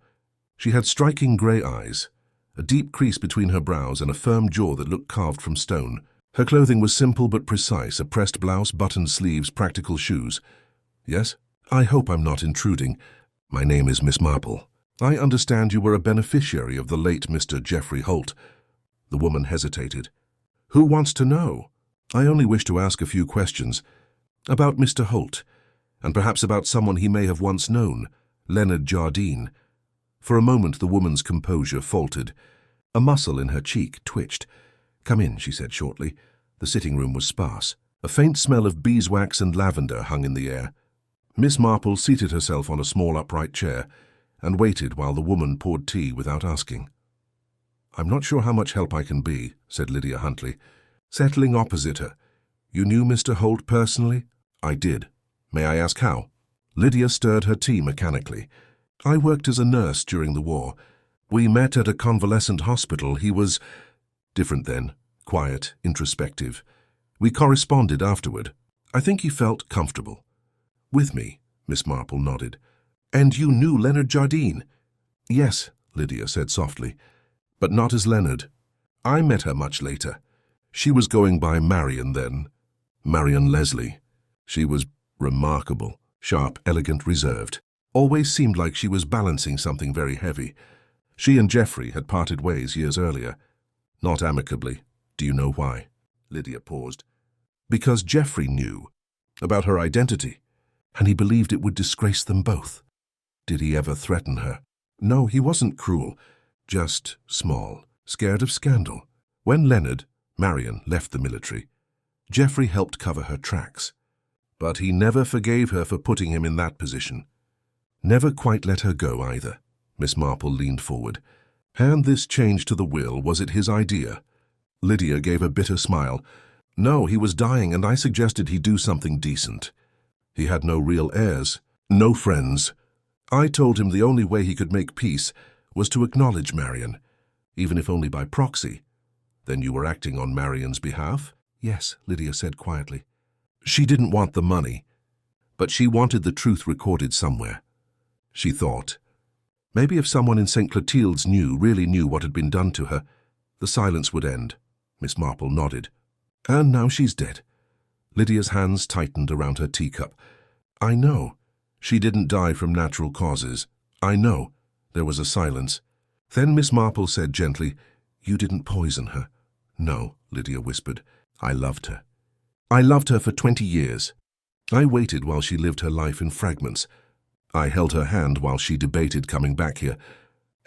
She had striking grey eyes, a deep crease between her brows and a firm jaw that looked carved from stone. Her clothing was simple but precise, a pressed blouse, buttoned sleeves, practical shoes. "Yes? I hope I'm not intruding. My name is Miss Marple. I understand you were a beneficiary of the late Mr. Geoffrey Holt." The woman hesitated. "Who wants to know?" "I only wish to ask a few questions. About Mr. Holt, and perhaps about someone he may have once known, Leonard Jardine." For a moment the woman's composure faltered. A muscle in her cheek twitched. "Come in," she said shortly. The sitting room was sparse. A faint smell of beeswax and lavender hung in the air. Miss Marple seated herself on a small upright chair and waited while the woman poured tea without asking. "I'm not sure how much help I can be," said Lydia Huntley, settling opposite her. "You knew Mr. Holt personally?" "I did. May I ask how?" Lydia stirred her tea mechanically. "I worked as a nurse during the war. We met at a convalescent hospital. He was different then, quiet, introspective. We corresponded afterward. I think he felt comfortable." "With me?" Miss Marple nodded. "And you knew Leonard Jardine?" "Yes," Lydia said softly, "but not as Leonard." I met her much later. She was going by Marion then. Marion Leslie. She was remarkable, sharp, elegant, reserved. Always seemed like she was balancing something very heavy. She and Geoffrey had parted ways years earlier. Not amicably. Do you know why? Lydia paused. Because Geoffrey knew about her identity, and he believed it would disgrace them both. Did he ever threaten her? No, he wasn't cruel, just small, scared of scandal. When Leonard, Marion, left the military, Geoffrey helped cover her tracks. But he never forgave her for putting him in that position. Never quite let her go either. Miss Marple leaned forward. And this change to the will, was it his idea? Lydia gave a bitter smile. No, he was dying, and I suggested he do something decent. He had no real heirs, no friends. I told him the only way he could make peace was to acknowledge Marion, even if only by proxy. Then you were acting on Marion's behalf? Yes, Lydia said quietly. She didn't want the money, but she wanted the truth recorded somewhere. She thought, maybe if someone in St. Clotilde's really knew what had been done to her, the silence would end. Miss Marple nodded. And now she's dead. Lydia's hands tightened around her teacup. I know. She didn't die from natural causes. I know. There was a silence. Then Miss Marple said gently, You didn't poison her. No, Lydia whispered. I loved her. I loved her for 20 years. I waited while she lived her life in fragments. I held her hand while she debated coming back here.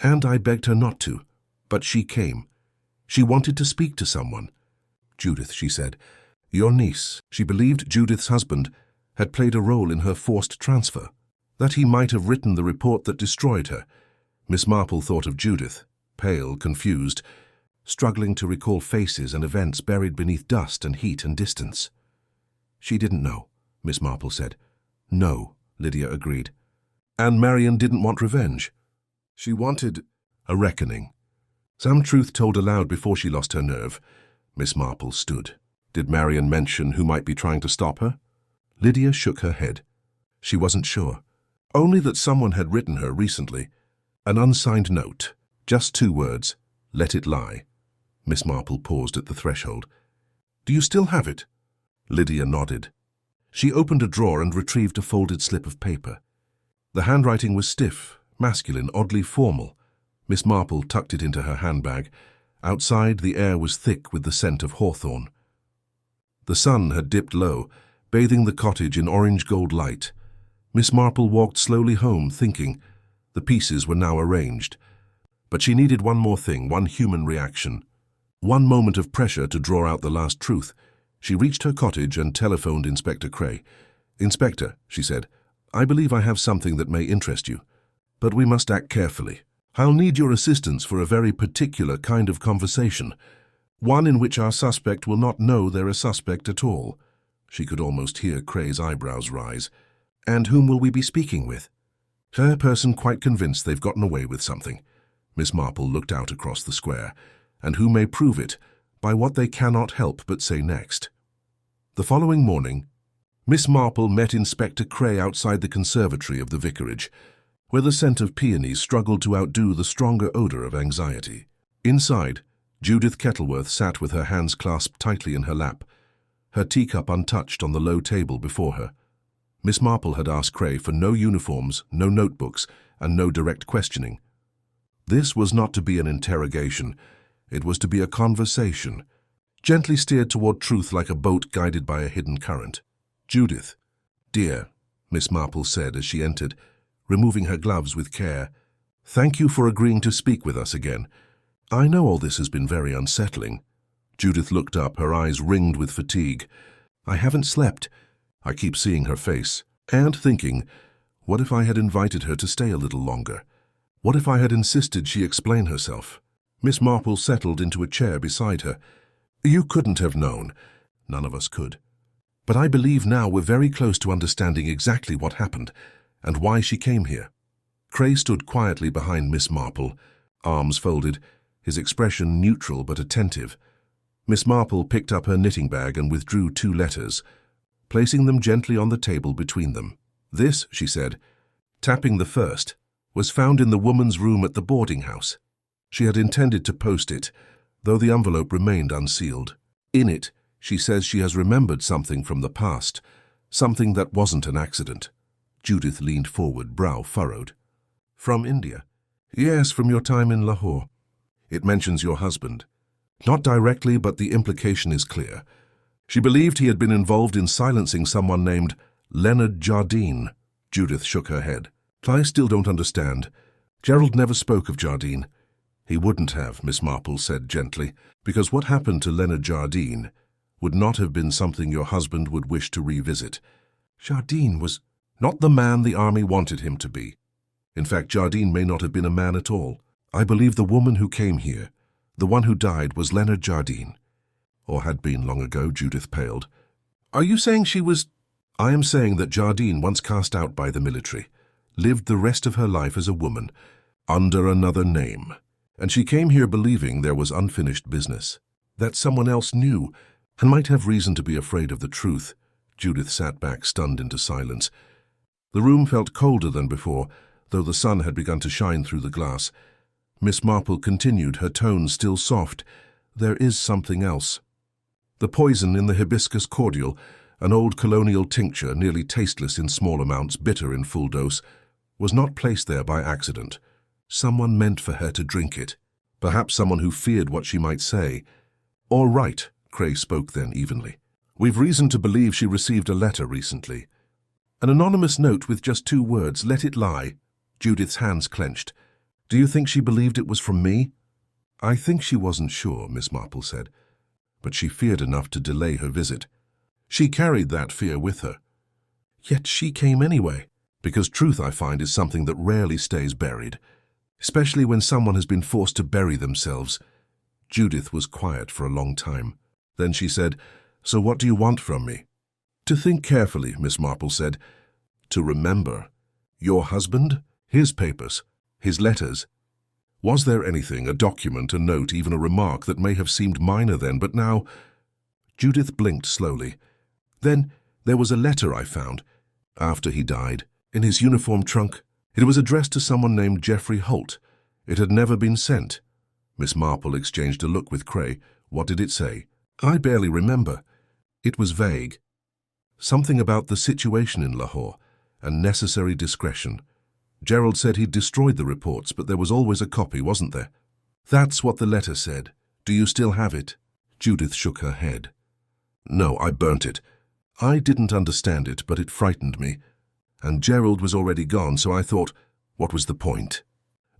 And I begged her not to. But she came. She wanted to speak to someone. Judith, she said. Your niece. She believed Judith's husband had played a role in her forced transfer, that he might have written the report that destroyed her. Miss Marple thought of Judith, pale, confused, struggling to recall faces and events buried beneath dust and heat and distance. She didn't know, Miss Marple said. No, Lydia agreed. And Marion didn't want revenge. She wanted a reckoning. Some truth told aloud before she lost her nerve. Miss Marple stood. Did Marion mention who might be trying to stop her? Lydia shook her head. She wasn't sure. Only that someone had written her recently. An unsigned note. Just 2 words. Let it lie. Miss Marple paused at the threshold. Do you still have it? Lydia nodded. She opened a drawer and retrieved a folded slip of paper. The handwriting was stiff, masculine, oddly formal. Miss Marple tucked it into her handbag. Outside, the air was thick with the scent of hawthorn. The sun had dipped low, bathing the cottage in orange-gold light. Miss Marple walked slowly home, thinking. The pieces were now arranged. But she needed one more thing, one human reaction. One moment of pressure to draw out the last truth. She reached her cottage and telephoned Inspector Cray. Inspector, she said, I believe I have something that may interest you. But we must act carefully. I'll need your assistance for a very particular kind of conversation. One in which our suspect will not know they're a suspect at all. She could almost hear Cray's eyebrows rise. And whom will we be speaking with? A person quite convinced they've gotten away with something. Miss Marple looked out across the square. And who may prove it by what they cannot help but say next. The following morning, Miss Marple met Inspector Cray outside the conservatory of the vicarage, where the scent of peonies struggled to outdo the stronger odor of anxiety. Inside, Judith Kettleworth sat with her hands clasped tightly in her lap, her teacup untouched on the low table before her. Miss Marple had asked Cray for no uniforms, no notebooks, and no direct questioning. This was not to be an interrogation. It was to be a conversation, gently steered toward truth like a boat guided by a hidden current. Judith, dear, Miss Marple said as she entered, removing her gloves with care, thank you for agreeing to speak with us again. I know all this has been very unsettling. Judith looked up, her eyes ringed with fatigue. I haven't slept. I keep seeing her face, and thinking, what if I had invited her to stay a little longer? What if I had insisted she explain herself? Miss Marple settled into a chair beside her. You couldn't have known. None of us could. But I believe now we're very close to understanding exactly what happened and why she came here. Cray stood quietly behind Miss Marple, arms folded, his expression neutral but attentive. Miss Marple picked up her knitting bag and withdrew 2 letters, placing them gently on the table between them. This, she said, tapping the first, was found in the woman's room at the boarding house. She had intended to post it, though the envelope remained unsealed. In it, she says she has remembered something from the past, something that wasn't an accident. Judith leaned forward, brow furrowed. From India? Yes, from your time in Lahore. It mentions your husband. Not directly, but the implication is clear. She believed he had been involved in silencing someone named Leonard Jardine. Judith shook her head. I still don't understand. Gerald never spoke of Jardine. He wouldn't have, Miss Marple said gently, because what happened to Leonard Jardine would not have been something your husband would wish to revisit. Jardine was not the man the army wanted him to be. In fact, Jardine may not have been a man at all. I believe the woman who came here, the one who died, was Leonard Jardine. Or had been long ago. Judith paled. Are you saying she was... I am saying that Jardine, once cast out by the military, lived the rest of her life as a woman, under another name. And she came here believing there was unfinished business, that someone else knew, and might have reason to be afraid of the truth. Judith sat back, stunned into silence. The room felt colder than before, though the sun had begun to shine through the glass. Miss Marple continued, her tone still soft. There is something else. The poison in the hibiscus cordial, an old colonial tincture nearly tasteless in small amounts, bitter in full dose, was not placed there by accident. Someone meant for her to drink it. Perhaps someone who feared what she might say. All right, Cray spoke then evenly. We've reason to believe she received a letter recently. An anonymous note with just 2 words, "Let it lie." Judith's hands clenched. Do you think she believed it was from me? I think she wasn't sure, Miss Marple said, but she feared enough to delay her visit. She carried that fear with her. Yet she came anyway, because truth, I find, is something that rarely stays buried, especially when someone has been forced to bury themselves. Judith was quiet for a long time. Then she said, So what do you want from me? To think carefully, Miss Marple said. To remember. Your husband? His papers? His letters? Was there anything, a document, a note, even a remark that may have seemed minor then, but now... Judith blinked slowly. Then there was a letter I found, after he died, in his uniform trunk. It was addressed to someone named Geoffrey Holt. It had never been sent. Miss Marple exchanged a look with Cray. What did it say? I barely remember. It was vague. Something about the situation in Lahore, and necessary discretion. Gerald said he'd destroyed the reports, but there was always a copy, wasn't there? That's what the letter said. Do you still have it? Judith shook her head. No, I burnt it. I didn't understand it, but it frightened me. And Gerald was already gone, so I thought, what was the point?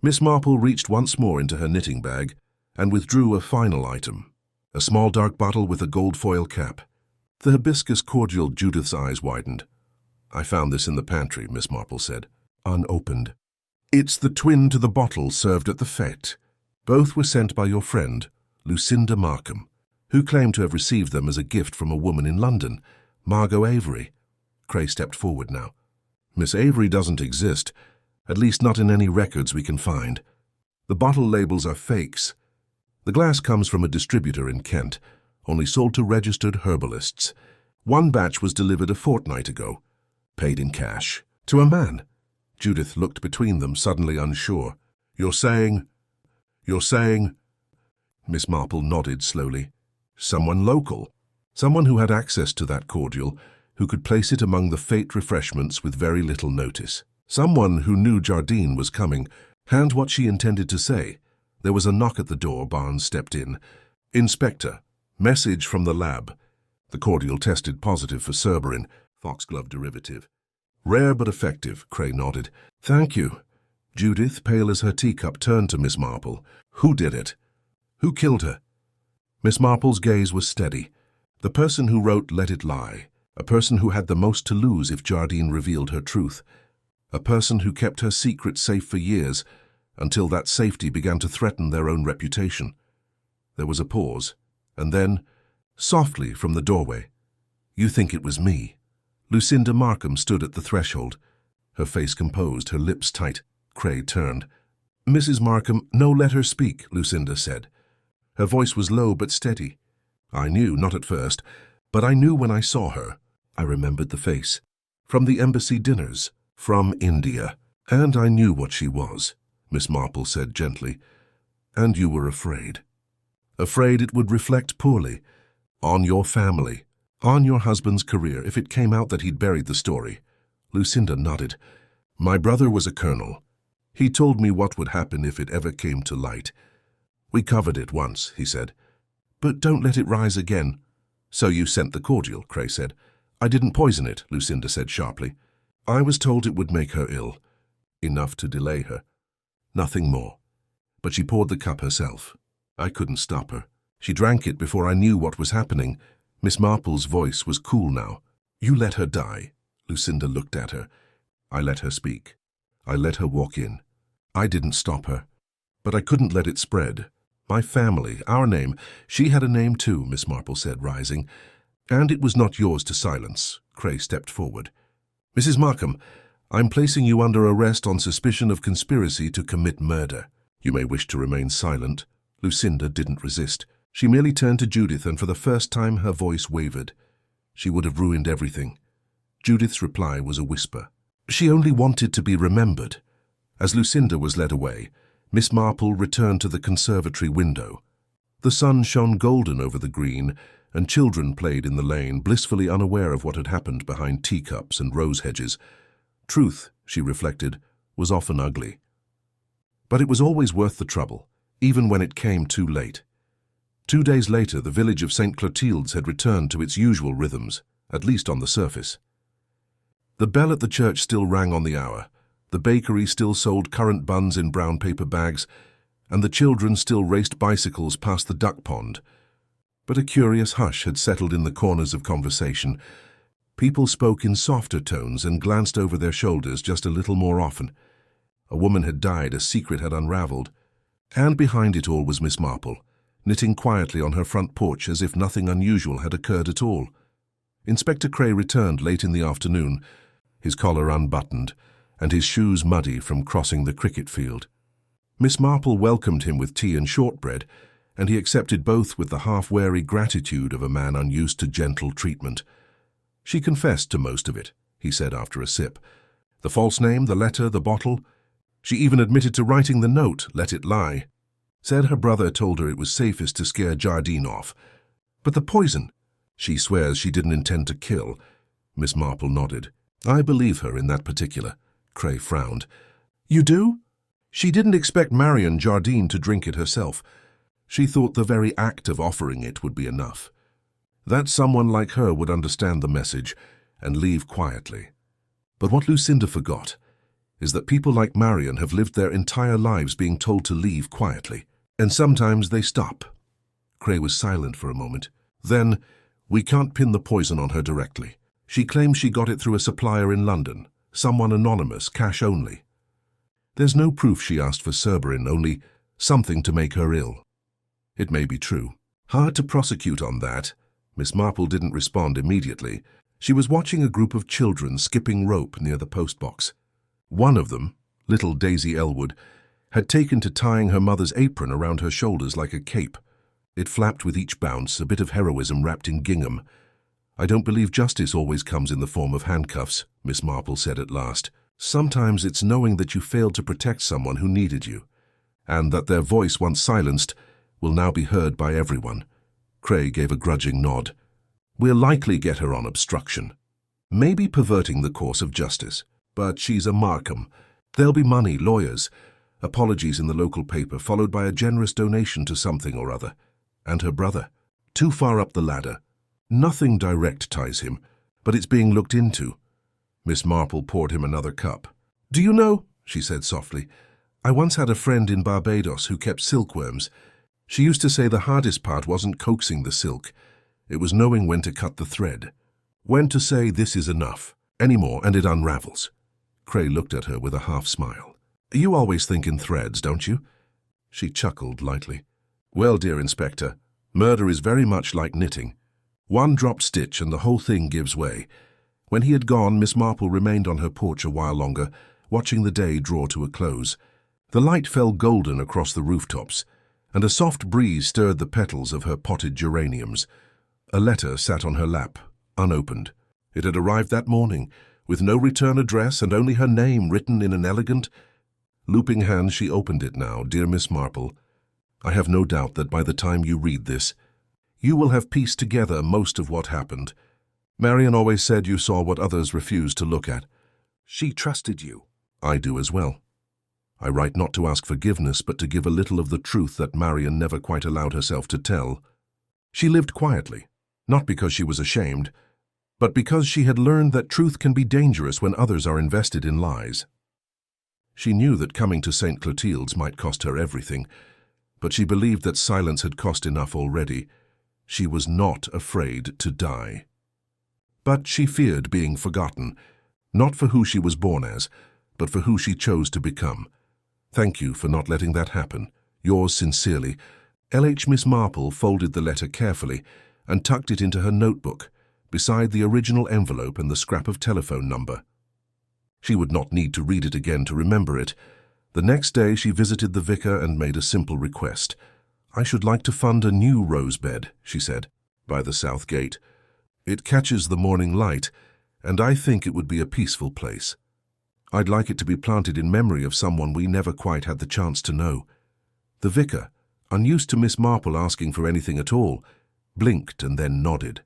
Miss Marple reached once more into her knitting bag and withdrew a final item, a small dark bottle with a gold foil cap. The hibiscus cordial. Judith's eyes widened. I found this in the pantry, Miss Marple said, unopened. It's the twin to the bottle served at the fete. Both were sent by your friend, Lucinda Markham, who claimed to have received them as a gift from a woman in London, Margot Avery. Cray stepped forward now. Miss Avery doesn't exist, at least not in any records we can find. The bottle labels are fakes. The glass comes from a distributor in Kent, only sold to registered herbalists. One batch was delivered a fortnight ago, paid in cash, to a man. Judith looked between them, suddenly unsure. You're saying... Miss Marple nodded slowly. Someone local. Someone who had access to that cordial, who could place it among the fete refreshments with very little notice. Someone who knew Jardine was coming, and what she intended to say. There was a knock at the door. Barnes stepped in. Inspector, message from the lab. The cordial tested positive for Cerberin, foxglove derivative. Rare but effective, Cray nodded. Thank you. Judith, pale as her teacup, turned to Miss Marple. Who did it? Who killed her? Miss Marple's gaze was steady. The person who wrote Let It Lie. A person who had the most to lose if Jardine revealed her truth. A person who kept her secret safe for years, until that safety began to threaten their own reputation. There was a pause, and then, softly from the doorway, You think it was me? Lucinda Markham stood at the threshold, her face composed, her lips tight. Cray turned. Mrs. Markham, no, let her speak, Lucinda said. Her voice was low but steady. I knew, not at first, but I knew when I saw her. I remembered the face. From the embassy dinners, from India. And I knew what she was, Miss Marple said gently. And you were afraid. afraid it would reflect poorly on your family, on your husband's career, if it came out that he'd buried the story. Lucinda nodded. My brother was a colonel. He told me what would happen if it ever came to light. We covered it once, he said. But don't let it rise again. So you sent the cordial, Cray said. I didn't poison it, Lucinda said sharply. I was told it would make her ill. Enough to delay her. Nothing more. But she poured the cup herself. I couldn't stop her. She drank it before I knew what was happening. Miss Marple's voice was cool now. You let her die. Lucinda looked at her. I let her speak. I let her walk in. I didn't stop her. But I couldn't let it spread. My family, our name. She had a name too, Miss Marple said, rising. And it was not yours to silence. Cray stepped forward. Mrs. Markham, I'm placing you under arrest on suspicion of conspiracy to commit murder. You may wish to remain silent. Lucinda didn't resist. She merely turned to Judith, and for the first time her voice wavered. She would have ruined everything. Judith's reply was a whisper. She only wanted to be remembered. As Lucinda was led away, Miss Marple returned to the conservatory window. The sun shone golden over the green, and children played in the lane, blissfully unaware of what had happened behind teacups and rose hedges. Truth, she reflected, was often ugly. But it was always worth the trouble, even when it came too late. 2 days later, the village of St. Clotilde's had returned to its usual rhythms, at least on the surface. The bell at the church still rang on the hour, the bakery still sold currant buns in brown paper bags, and the children still raced bicycles past the duck pond. But a curious hush had settled in the corners of conversation. People spoke in softer tones and glanced over their shoulders just a little more often. A woman had died, a secret had unraveled, and behind it all was Miss Marple, knitting quietly on her front porch as if nothing unusual had occurred at all. Inspector Cray returned late in the afternoon, his collar unbuttoned and his shoes muddy from crossing the cricket field. Miss Marple welcomed him with tea and shortbread, and he accepted both with the half-wary gratitude of a man unused to gentle treatment. She confessed to most of it, he said after a sip. The false name, the letter, the bottle. She even admitted to writing the note, let it lie. Said her brother told her it was safest to scare Jardine off. But the poison? She swears she didn't intend to kill. Miss Marple nodded. I believe her in that particular. Cray frowned. You do? She didn't expect Marion Jardine to drink it herself. She thought the very act of offering it would be enough. That someone like her would understand the message and leave quietly. But what Lucinda forgot is that people like Marion have lived their entire lives being told to leave quietly. And sometimes they stop. Cray was silent for a moment. Then, we can't pin the poison on her directly. She claims she got it through a supplier in London, someone anonymous, cash only. There's no proof she asked for Cerberin, only something to make her ill. It may be true. Hard to prosecute on that. Miss Marple didn't respond immediately. She was watching a group of children skipping rope near the postbox. One of them, little Daisy Elwood, had taken to tying her mother's apron around her shoulders like a cape. It flapped with each bounce, a bit of heroism wrapped in gingham. I don't believe justice always comes in the form of handcuffs, Miss Marple said at last. Sometimes it's knowing that you failed to protect someone who needed you, and that their voice, once silenced, will now be heard by everyone. Cray gave a grudging nod. We'll likely get her on obstruction. Maybe perverting the course of justice. But she's a Markham. There'll be money, lawyers, apologies in the local paper, followed by a generous donation to something or other. And her brother. Too far up the ladder. Nothing direct ties him, but it's being looked into. Miss Marple poured him another cup. Do you know, she said softly, I once had a friend in Barbados who kept silkworms. She used to say the hardest part wasn't coaxing the silk. It was knowing when to cut the thread. When to say this is enough, anymore, and it unravels. Cray looked at her with a half-smile. You always think in threads, don't you? She chuckled lightly. Well, dear Inspector, murder is very much like knitting. One dropped stitch and the whole thing gives way. When he had gone, Miss Marple remained on her porch a while longer, watching the day draw to a close. The light fell golden across the rooftops, and a soft breeze stirred the petals of her potted geraniums. A letter sat on her lap, unopened. It had arrived that morning, with no return address and only her name written in an elegant. Looping hand, she opened it now. Dear Miss Marple, I have no doubt that by the time you read this, you will have pieced together most of what happened. Marion always said you saw what others refused to look at. She trusted you. I do as well. I write not to ask forgiveness, but to give a little of the truth that Marion never quite allowed herself to tell. She lived quietly, not because she was ashamed, but because she had learned that truth can be dangerous when others are invested in lies. She knew that coming to St. Clotilde's might cost her everything, but she believed that silence had cost enough already. She was not afraid to die. But she feared being forgotten, not for who she was born as, but for who she chose to become. Thank you for not letting that happen. Yours sincerely, L.H. Miss Marple folded the letter carefully and tucked it into her notebook, beside the original envelope and the scrap of telephone number. She would not need to read it again to remember it. The next day she visited the vicar and made a simple request. "I should like to fund a new rose bed," she said, "by the south gate. It catches the morning light, and I think it would be a peaceful place. I'd like it to be planted in memory of someone we never quite had the chance to know." The vicar, unused to Miss Marple asking for anything at all, blinked and then nodded.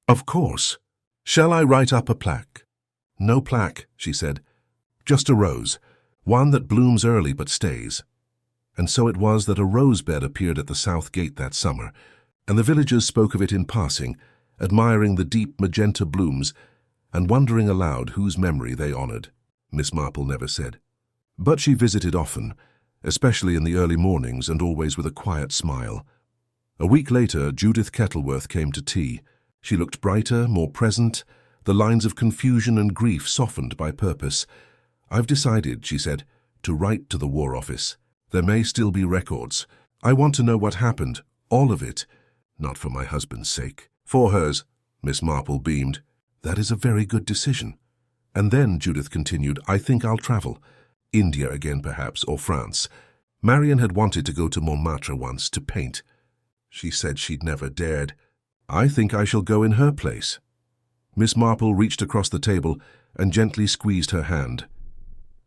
"Of course. Shall I write up a plaque?" "No plaque," she said. "Just a rose, one that blooms early but stays." And so it was that a rose bed appeared at the south gate that summer, and the villagers spoke of it in passing, admiring the deep magenta blooms and wondering aloud whose memory they honored. Miss Marple never said. But she visited often, especially in the early mornings, and always with a quiet smile. A week later, Judith Kettleworth came to tea. She looked brighter, more present, the lines of confusion and grief softened by purpose. "I've decided," she said, "to write to the War Office. There may still be records. I want to know what happened, all of it. Not for my husband's sake. For hers." Miss Marple beamed. "That is a very good decision." "And then," Judith continued, "I think I'll travel. India again, perhaps, or France. Marion had wanted to go to Montmartre once, to paint. She said she'd never dared. I think I shall go in her place." Miss Marple reached across the table and gently squeezed her hand.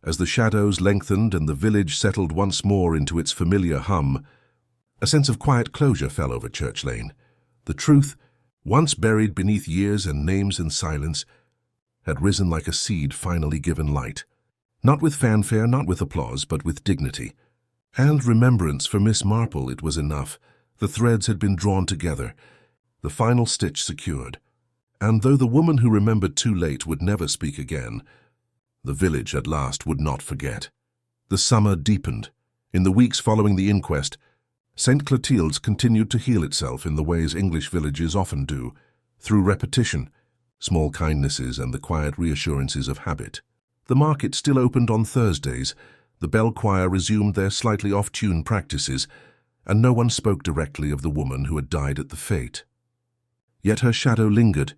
As the shadows lengthened and the village settled once more into its familiar hum, a sense of quiet closure fell over Church Lane. The truth, once buried beneath years and names and silence, had risen like a seed finally given light. Not with fanfare, not with applause, but with dignity. And remembrance for Miss Marple, it was enough. The threads had been drawn together, the final stitch secured. And though the woman who remembered too late would never speak again, the village at last would not forget. The summer deepened. In the weeks following the inquest, St. Clotilde's continued to heal itself in the ways English villages often do, through repetition, small kindnesses and the quiet reassurances of habit. The market still opened on Thursdays, the bell choir resumed their slightly off-tune practices, and no one spoke directly of the woman who had died at the fete. Yet her shadow lingered,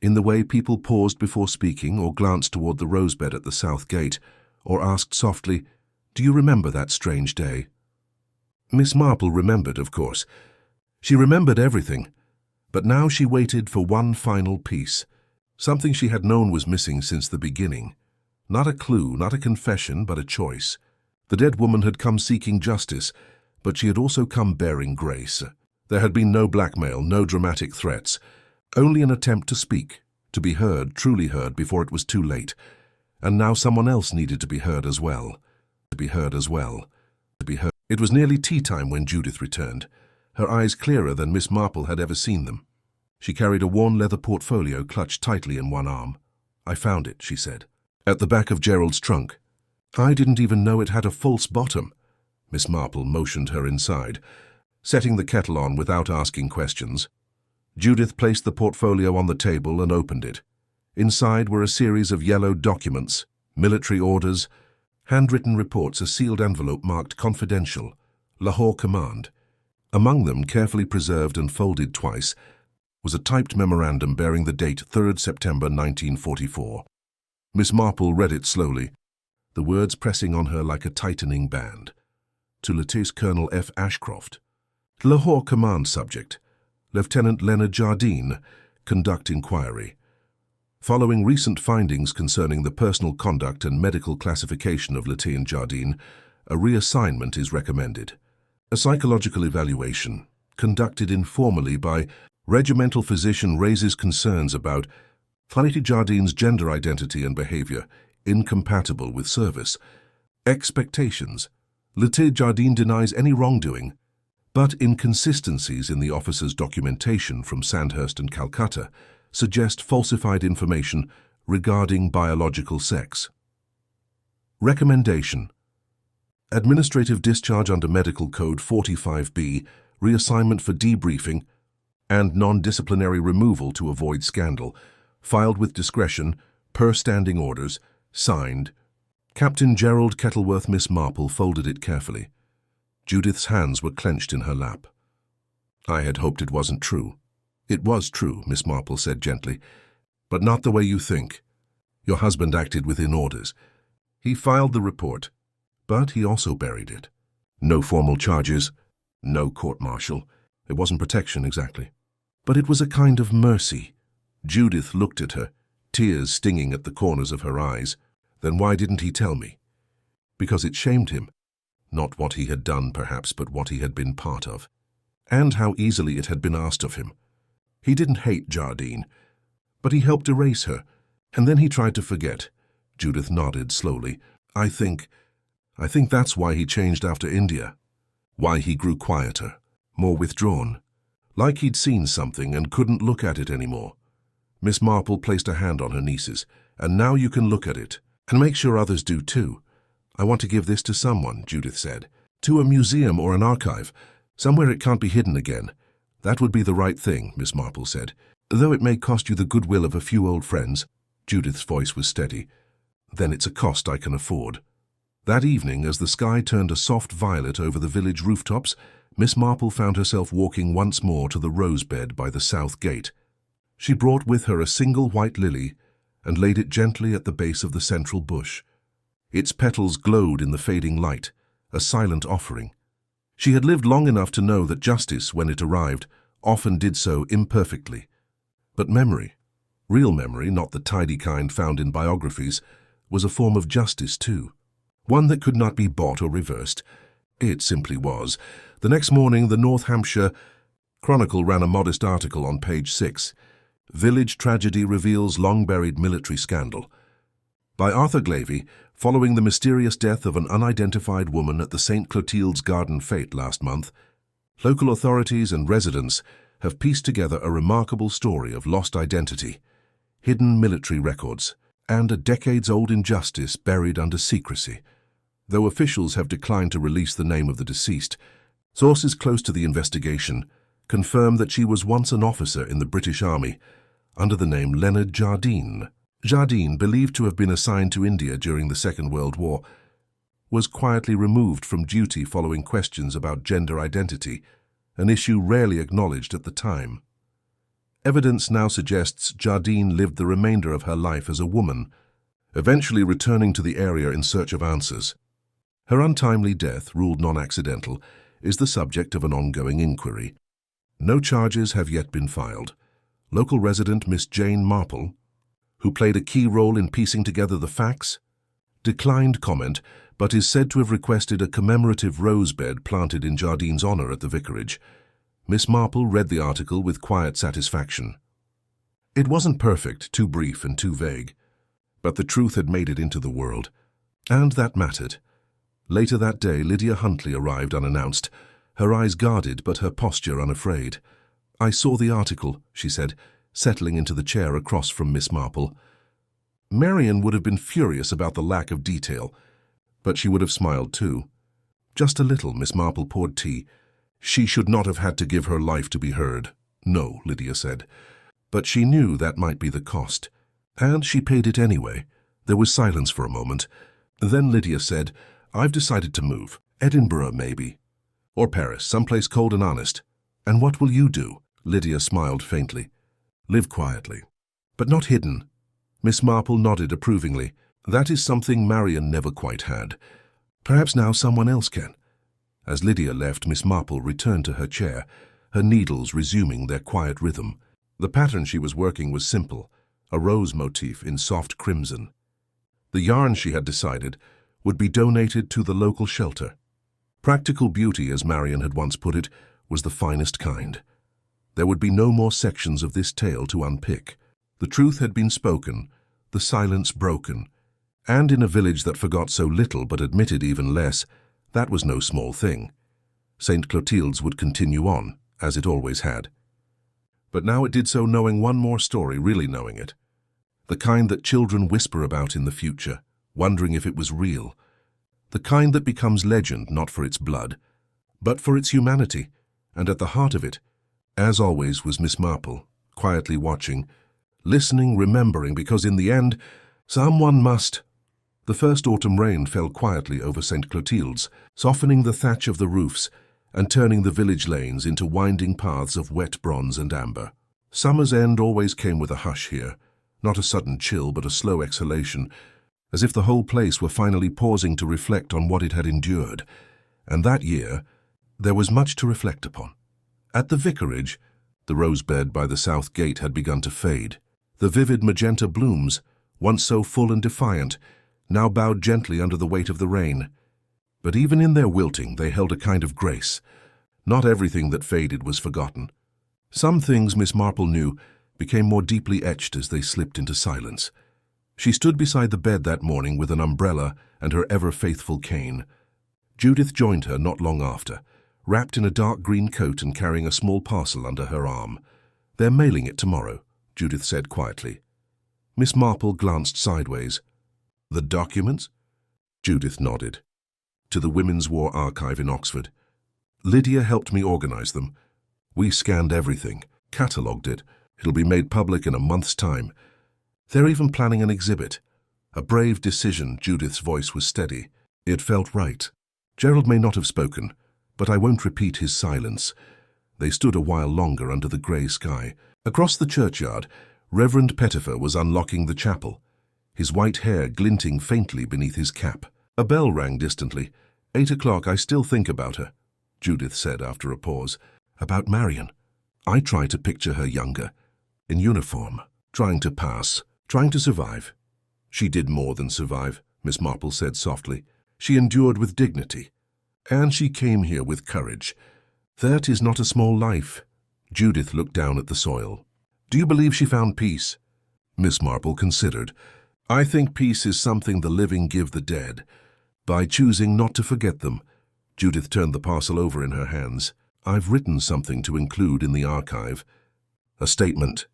in the way people paused before speaking or glanced toward the rosebed at the south gate, or asked softly, "Do you remember that strange day?" Miss Marple remembered, of course. She remembered everything, but now she waited for one final piece, something she had known was missing since the beginning. Not a clue, not a confession, but a choice. The dead woman had come seeking justice, but she had also come bearing grace. There had been no blackmail, no dramatic threats, only an attempt to speak, to be heard, truly heard, before it was too late. And now someone else needed to be heard as well. To be heard as well. To be heard. It was nearly tea time when Judith returned, her eyes clearer than Miss Marple had ever seen them. She carried a worn leather portfolio clutched tightly in one arm. "I found it," she said, "at the back of Gerald's trunk. I didn't even know it had a false bottom." Miss Marple motioned her inside, setting the kettle on without asking questions. Judith placed the portfolio on the table and opened it. Inside were a series of yellow documents, military orders, handwritten reports, a sealed envelope marked "Confidential," Lahore Command. Among them, carefully preserved and folded twice, was a typed memorandum bearing the date 3rd September 1944. Miss Marple read it slowly, the words pressing on her like a tightening band. To Lieutenant Colonel F. Ashcroft. Lahore Command subject. Lieutenant Leonard Jardine, conduct inquiry. Following recent findings concerning the personal conduct and medical classification of Lieutenant Jardine, a reassignment is recommended. A psychological evaluation, conducted informally by regimental physician, raises concerns about Lady Jardine's gender identity and behavior incompatible with service. Expectations. Lady Jardine denies any wrongdoing, but inconsistencies in the officer's documentation from Sandhurst and Calcutta suggest falsified information regarding biological sex. Recommendation. Administrative discharge under Medical Code 45B, reassignment for debriefing, and non-disciplinary removal to avoid scandal, filed with discretion, per standing orders, signed. Captain Gerald Kettleworth. Miss Marple folded it carefully. Judith's hands were clenched in her lap. I had hoped it wasn't true. It was true, Miss Marple said gently, but not the way you think. Your husband acted within orders. He filed the report, but he also buried it. No formal charges, no court-martial. It wasn't protection exactly. But it was a kind of mercy. Judith looked at her, tears stinging at the corners of her eyes. Then why didn't he tell me? Because it shamed him. Not what he had done, perhaps, but what he had been part of. And how easily it had been asked of him. He didn't hate Jardine, but he helped erase her, and then he tried to forget. Judith nodded slowly. I think that's why he changed after India. Why he grew quieter, more withdrawn. Like he'd seen something and couldn't look at it anymore. Miss Marple placed a hand on her niece's. And now you can look at it, and make sure others do too. I want to give this to someone, Judith said. To a museum or an archive, somewhere it can't be hidden again. That would be the right thing, Miss Marple said. Though it may cost you the goodwill of a few old friends. Judith's voice was steady. Then it's a cost I can afford. That evening, as the sky turned a soft violet over the village rooftops, Miss Marple found herself walking once more to the rose bed by the south gate. She brought with her a single white lily and laid it gently at the base of the central bush. Its petals glowed in the fading light, a silent offering. She had lived long enough to know that justice, when it arrived, often did so imperfectly. But memory, real memory, not the tidy kind found in biographies, was a form of justice too. One that could not be bought or reversed. It simply was. The next morning, the North Hampshire Chronicle ran a modest article on page 6. Village Tragedy Reveals Long-Buried Military Scandal. By Arthur Glavey, following the mysterious death of an unidentified woman at the St. Clotilde's Garden Fete last month, local authorities and residents have pieced together a remarkable story of lost identity, hidden military records, and a decades-old injustice buried under secrecy. Though officials have declined to release the name of the deceased, sources close to the investigation confirm that she was once an officer in the British Army under the name Leonard Jardine. Jardine, believed to have been assigned to India during the Second World War, was quietly removed from duty following questions about gender identity, an issue rarely acknowledged at the time. Evidence now suggests Jardine lived the remainder of her life as a woman, eventually returning to the area in search of answers. Her untimely death, ruled non-accidental, is the subject of an ongoing inquiry. No charges have yet been filed. Local resident Miss Jane Marple, who played a key role in piecing together the facts, declined comment, but is said to have requested a commemorative rose bed planted in Jardine's honor at the vicarage. Miss Marple read the article with quiet satisfaction. It wasn't perfect, too brief and too vague, but the truth had made it into the world, and that mattered. Later that day, Lydia Huntley arrived unannounced, her eyes guarded but her posture unafraid. I saw the article, she said, settling into the chair across from Miss Marple. Marian would have been furious about the lack of detail, but she would have smiled too. Just a little. Miss Marple poured tea. She should not have had to give her life to be heard. No, Lydia said. But she knew that might be the cost, and she paid it anyway. There was silence for a moment. Then Lydia said, I've decided to move. Edinburgh, maybe. Or Paris, someplace cold and honest. And what will you do? Lydia smiled faintly. Live quietly. But not hidden. Miss Marple nodded approvingly. That is something Marian never quite had. Perhaps now someone else can. As Lydia left, Miss Marple returned to her chair, her needles resuming their quiet rhythm. The pattern she was working was simple, a rose motif in soft crimson. The yarn, she had decided, would be donated to the local shelter. Practical beauty, as Marion had once put it, was the finest kind. There would be no more sections of this tale to unpick. The truth had been spoken, the silence broken, and in a village that forgot so little but admitted even less, that was no small thing. St. Clotilde's would continue on, as it always had. But now it did so knowing one more story, really knowing it. The kind that children whisper about in the future, wondering if it was real. The kind that becomes legend not for its blood, but for its humanity, and at the heart of it, as always, was Miss Marple, quietly watching, listening, remembering, because in the end, someone must. The first autumn rain fell quietly over St. Clotilde's, softening the thatch of the roofs and turning the village lanes into winding paths of wet bronze and amber. Summer's end always came with a hush here, not a sudden chill but a slow exhalation, as if the whole place were finally pausing to reflect on what it had endured. And that year, there was much to reflect upon. At the vicarage, the rosebed by the south gate had begun to fade. The vivid magenta blooms, once so full and defiant, now bowed gently under the weight of the rain. But even in their wilting, they held a kind of grace. Not everything that faded was forgotten. Some things, Miss Marple knew, became more deeply etched as they slipped into silence. She stood beside the bed that morning with an umbrella and her ever-faithful cane. Judith joined her not long after, wrapped in a dark green coat and carrying a small parcel under her arm. "They're mailing it tomorrow," Judith said quietly. Miss Marple glanced sideways. "The documents?" Judith nodded. "To the Women's War Archive in Oxford. Lydia helped me organize them. We scanned everything, catalogued it. It'll be made public in a month's time. They're even planning an exhibit." A brave decision. Judith's voice was steady. It felt right. "Gerald may not have spoken, but I won't repeat his silence." They stood a while longer under the grey sky. Across the churchyard, Reverend Pettifer was unlocking the chapel, his white hair glinting faintly beneath his cap. A bell rang distantly. 8 o'clock. "I still think about her," Judith said after a pause. "About Marion. I try to picture her younger, in uniform, trying to pass, trying to survive." "She did more than survive," Miss Marple said softly. "She endured with dignity. And she came here with courage. That is not a small life." Judith looked down at the soil. "Do you believe she found peace?" Miss Marple considered. "I think peace is something the living give the dead, by choosing not to forget them." Judith turned the parcel over in her hands. "I've written something to include in the archive. A statement.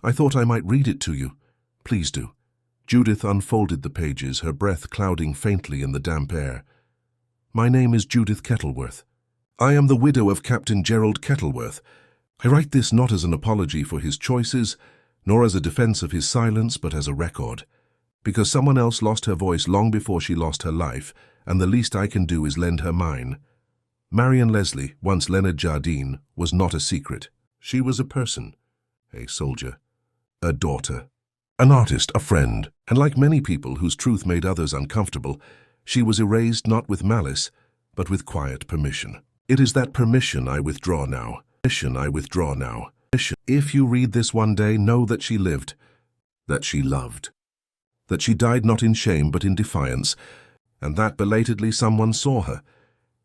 I thought I might read it to you. Please do." Judith unfolded the pages, her breath clouding faintly in the damp air. "My name is Judith Kettleworth. I am the widow of Captain Gerald Kettleworth. I write this not as an apology for his choices, nor as a defense of his silence, but as a record. Because someone else lost her voice long before she lost her life, and the least I can do is lend her mine. Marion Leslie, once Leonard Jardine, was not a secret. She was a person, a soldier, a daughter, an artist, a friend, and like many people whose truth made others uncomfortable, she was erased not with malice, but with quiet permission. It is that permission I withdraw now. Permission I withdraw now. If you read this one day, know that she lived, that she loved, that she died not in shame but in defiance, and that belatedly someone saw her.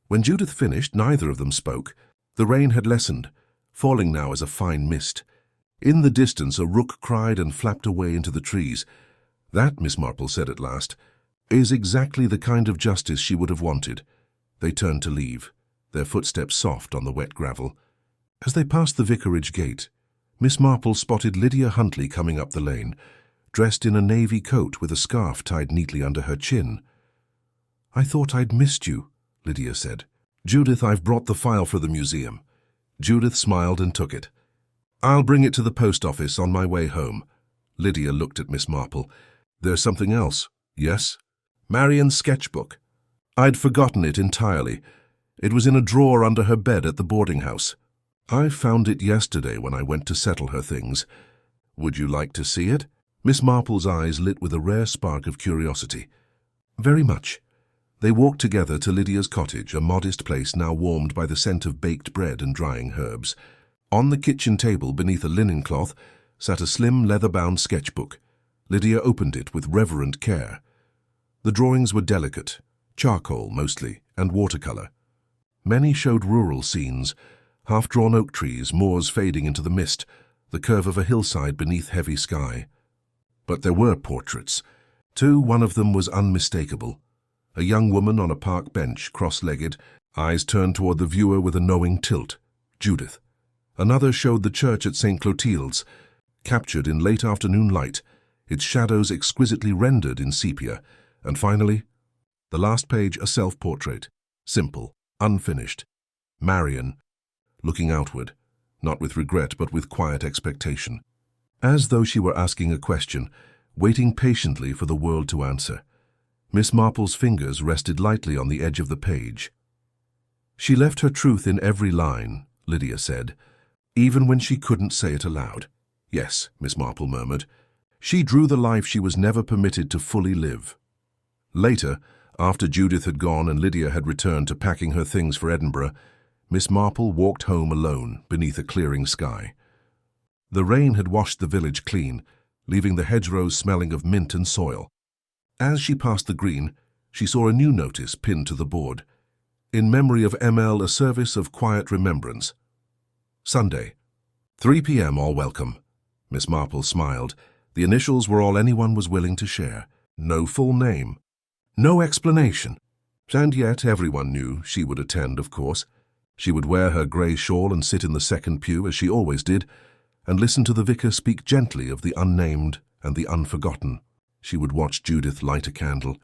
When Judith finished, neither of them spoke. The rain had lessened, falling now as a fine mist. In the distance a rook cried and flapped away into the trees. "That," Miss Marple said at last, "is exactly the kind of justice she would have wanted." They turned to leave, their footsteps soft on the wet gravel. As they passed the vicarage gate, Miss Marple spotted Lydia Huntley coming up the lane, dressed in a navy coat with a scarf tied neatly under her chin. "I thought I'd missed you," Lydia said. "Judith, I've brought the file for the museum." Judith smiled and took it. "I'll bring it to the post office on my way home." Lydia looked at Miss Marple. "There's something else." "Yes?" "Marion's sketchbook. I'd forgotten it entirely. It was in a drawer under her bed at the boarding house. I found it yesterday when I went to settle her things. Would you like to see it?" Miss Marple's eyes lit with a rare spark of curiosity. "Very much." They walked together to Lydia's cottage, a modest place now warmed by the scent of baked bread and drying herbs. On the kitchen table, beneath a linen cloth, sat a slim leather-bound sketchbook. Lydia opened it with reverent care. The drawings were delicate, charcoal mostly, and watercolor. Many showed rural scenes, half-drawn oak trees, moors fading into the mist, the curve of a hillside beneath heavy sky. But there were portraits. Two, one of them was unmistakable. A young woman on a park bench, cross-legged, eyes turned toward the viewer with a knowing tilt. Judith. Another showed the church at St. Clotilde's, captured in late afternoon light, its shadows exquisitely rendered in sepia. And finally, the last page, a self-portrait, simple, unfinished. Marion, looking outward, not with regret but with quiet expectation, as though she were asking a question, waiting patiently for the world to answer. Miss Marple's fingers rested lightly on the edge of the page. She left her truth in every line, Lydia said, even when she couldn't say it aloud. Yes, Miss Marple murmured. She drew the life she was never permitted to fully live. Later, after Judith had gone and Lydia had returned to packing her things for Edinburgh, Miss Marple walked home alone beneath a clearing sky. The rain had washed the village clean, leaving the hedgerows smelling of mint and soil. As she passed the green, she saw a new notice pinned to the board. In memory of M.L., a service of quiet remembrance. Sunday, 3 p.m. all welcome. Miss Marple smiled. The initials were all anyone was willing to share. No full name. No explanation. And yet everyone knew she would attend, of course. She would wear her grey shawl and sit in the second pew, as she always did, and listen to the vicar speak gently of the unnamed and the unforgotten. She would watch Judith light a candle.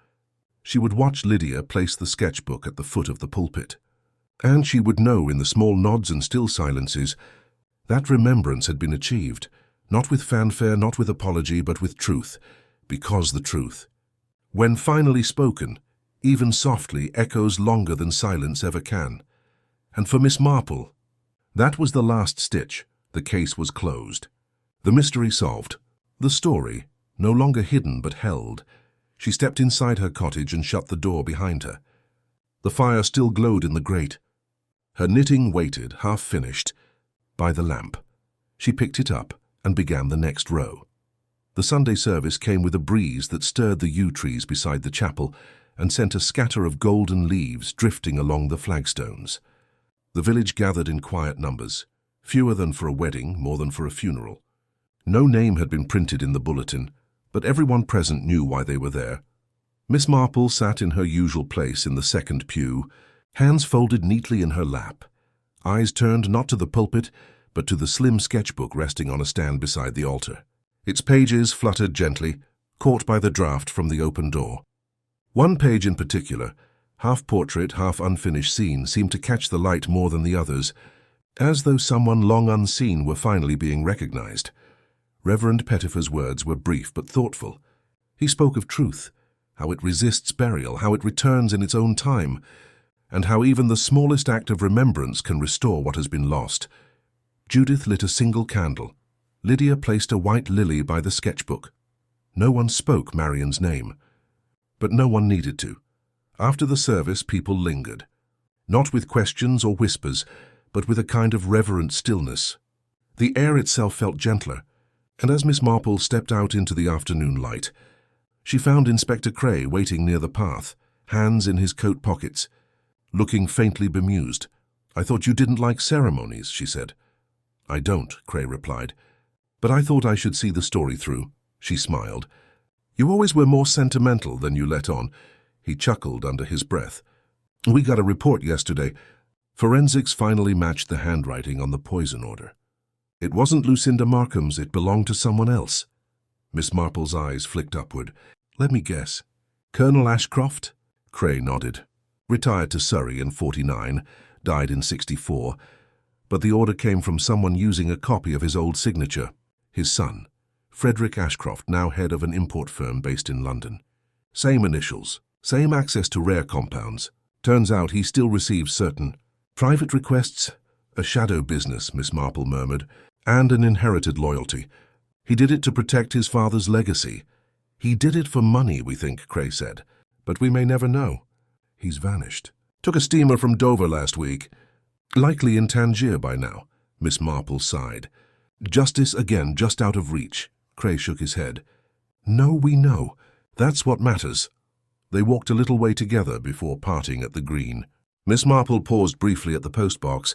She would watch Lydia place the sketchbook at the foot of the pulpit. And she would know in the small nods and still silences that remembrance had been achieved, not with fanfare, not with apology, but with truth, because the truth, when finally spoken, even softly, echoes longer than silence ever can. And for Miss Marple, that was the last stitch. The case was closed. The mystery solved. The story, no longer hidden but held. She stepped inside her cottage and shut the door behind her. The fire still glowed in the grate. Her knitting waited, half-finished, by the lamp. She picked it up and began the next row. The Sunday service came with a breeze that stirred the yew trees beside the chapel and sent a scatter of golden leaves drifting along the flagstones. The village gathered in quiet numbers, fewer than for a wedding, more than for a funeral. No name had been printed in the bulletin, but everyone present knew why they were there. Miss Marple sat in her usual place in the second pew, hands folded neatly in her lap, eyes turned not to the pulpit, but to the slim sketchbook resting on a stand beside the altar. Its pages fluttered gently, caught by the draught from the open door. One page in particular, half-portrait, half-unfinished scene, seemed to catch the light more than the others, as though someone long unseen were finally being recognized. Reverend Pettifer's words were brief but thoughtful. He spoke of truth, how it resists burial, how it returns in its own time, and how even the smallest act of remembrance can restore what has been lost. Judith lit a single candle. Lydia placed a white lily by the sketchbook. No one spoke Marion's name, but no one needed to. After the service, people lingered, not with questions or whispers, but with a kind of reverent stillness. The air itself felt gentler, and as Miss Marple stepped out into the afternoon light, she found Inspector Cray waiting near the path, hands in his coat pockets, looking faintly bemused. "I thought you didn't like ceremonies," she said. "I don't," Cray replied, "but I thought I should see the story through." She smiled. "You always were more sentimental than you let on." He chuckled under his breath. "We got a report yesterday. Forensics finally matched the handwriting on the poison order. It wasn't Lucinda Markham's, it belonged to someone else." Miss Marple's eyes flicked upward. "Let me guess. Colonel Ashcroft?" Cray nodded. "Retired to Surrey in '49, died in '64, but the order came from someone using a copy of his old signature. His son, Frederick Ashcroft, now head of an import firm based in London. Same initials, same access to rare compounds. Turns out he still receives certain private requests, a shadow business," Miss Marple murmured, "and an inherited loyalty. He did it to protect his father's legacy." "He did it for money, we think," Cray said, "but we may never know. He's vanished. Took a steamer from Dover last week. Likely in Tangier by now." Miss Marple sighed. "Justice again, just out of reach." Cray shook his head. "No, we know. That's what matters." They walked a little way together before parting at the green. Miss Marple paused briefly at the postbox.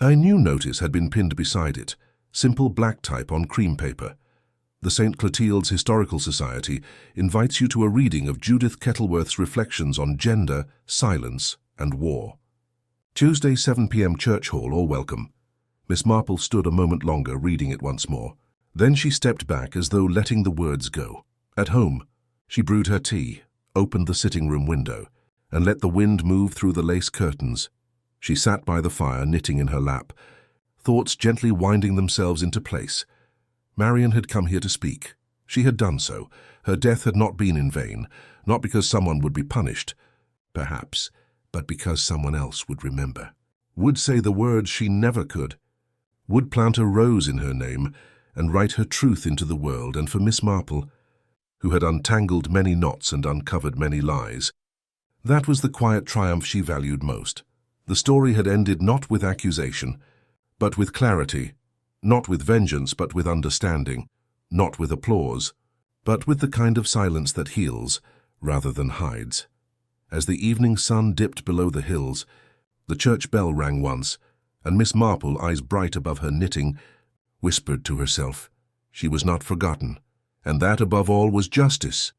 A new notice had been pinned beside it, simple black type on cream paper. The St. Clotilde's Historical Society invites you to a reading of Judith Kettleworth's reflections on gender, silence, and war. Tuesday, 7 p.m. Church Hall, all welcome. Miss Marple stood a moment longer, reading it once more. Then she stepped back as though letting the words go. At home, she brewed her tea, opened the sitting-room window, and let the wind move through the lace curtains. She sat by the fire, knitting in her lap, thoughts gently winding themselves into place. Marion had come here to speak. She had done so. Her death had not been in vain, not because someone would be punished, perhaps, but because someone else would remember. Would say the words she never could. Would plant a rose in her name and write her truth into the world. And for Miss Marple, who had untangled many knots and uncovered many lies, that was the quiet triumph she valued most. The story had ended not with accusation, but with clarity, not with vengeance, but with understanding, not with applause, but with the kind of silence that heals rather than hides. As the evening sun dipped below the hills, the church bell rang once, and Miss Marple, eyes bright above her knitting, whispered to herself she was not forgotten, and that above all was justice.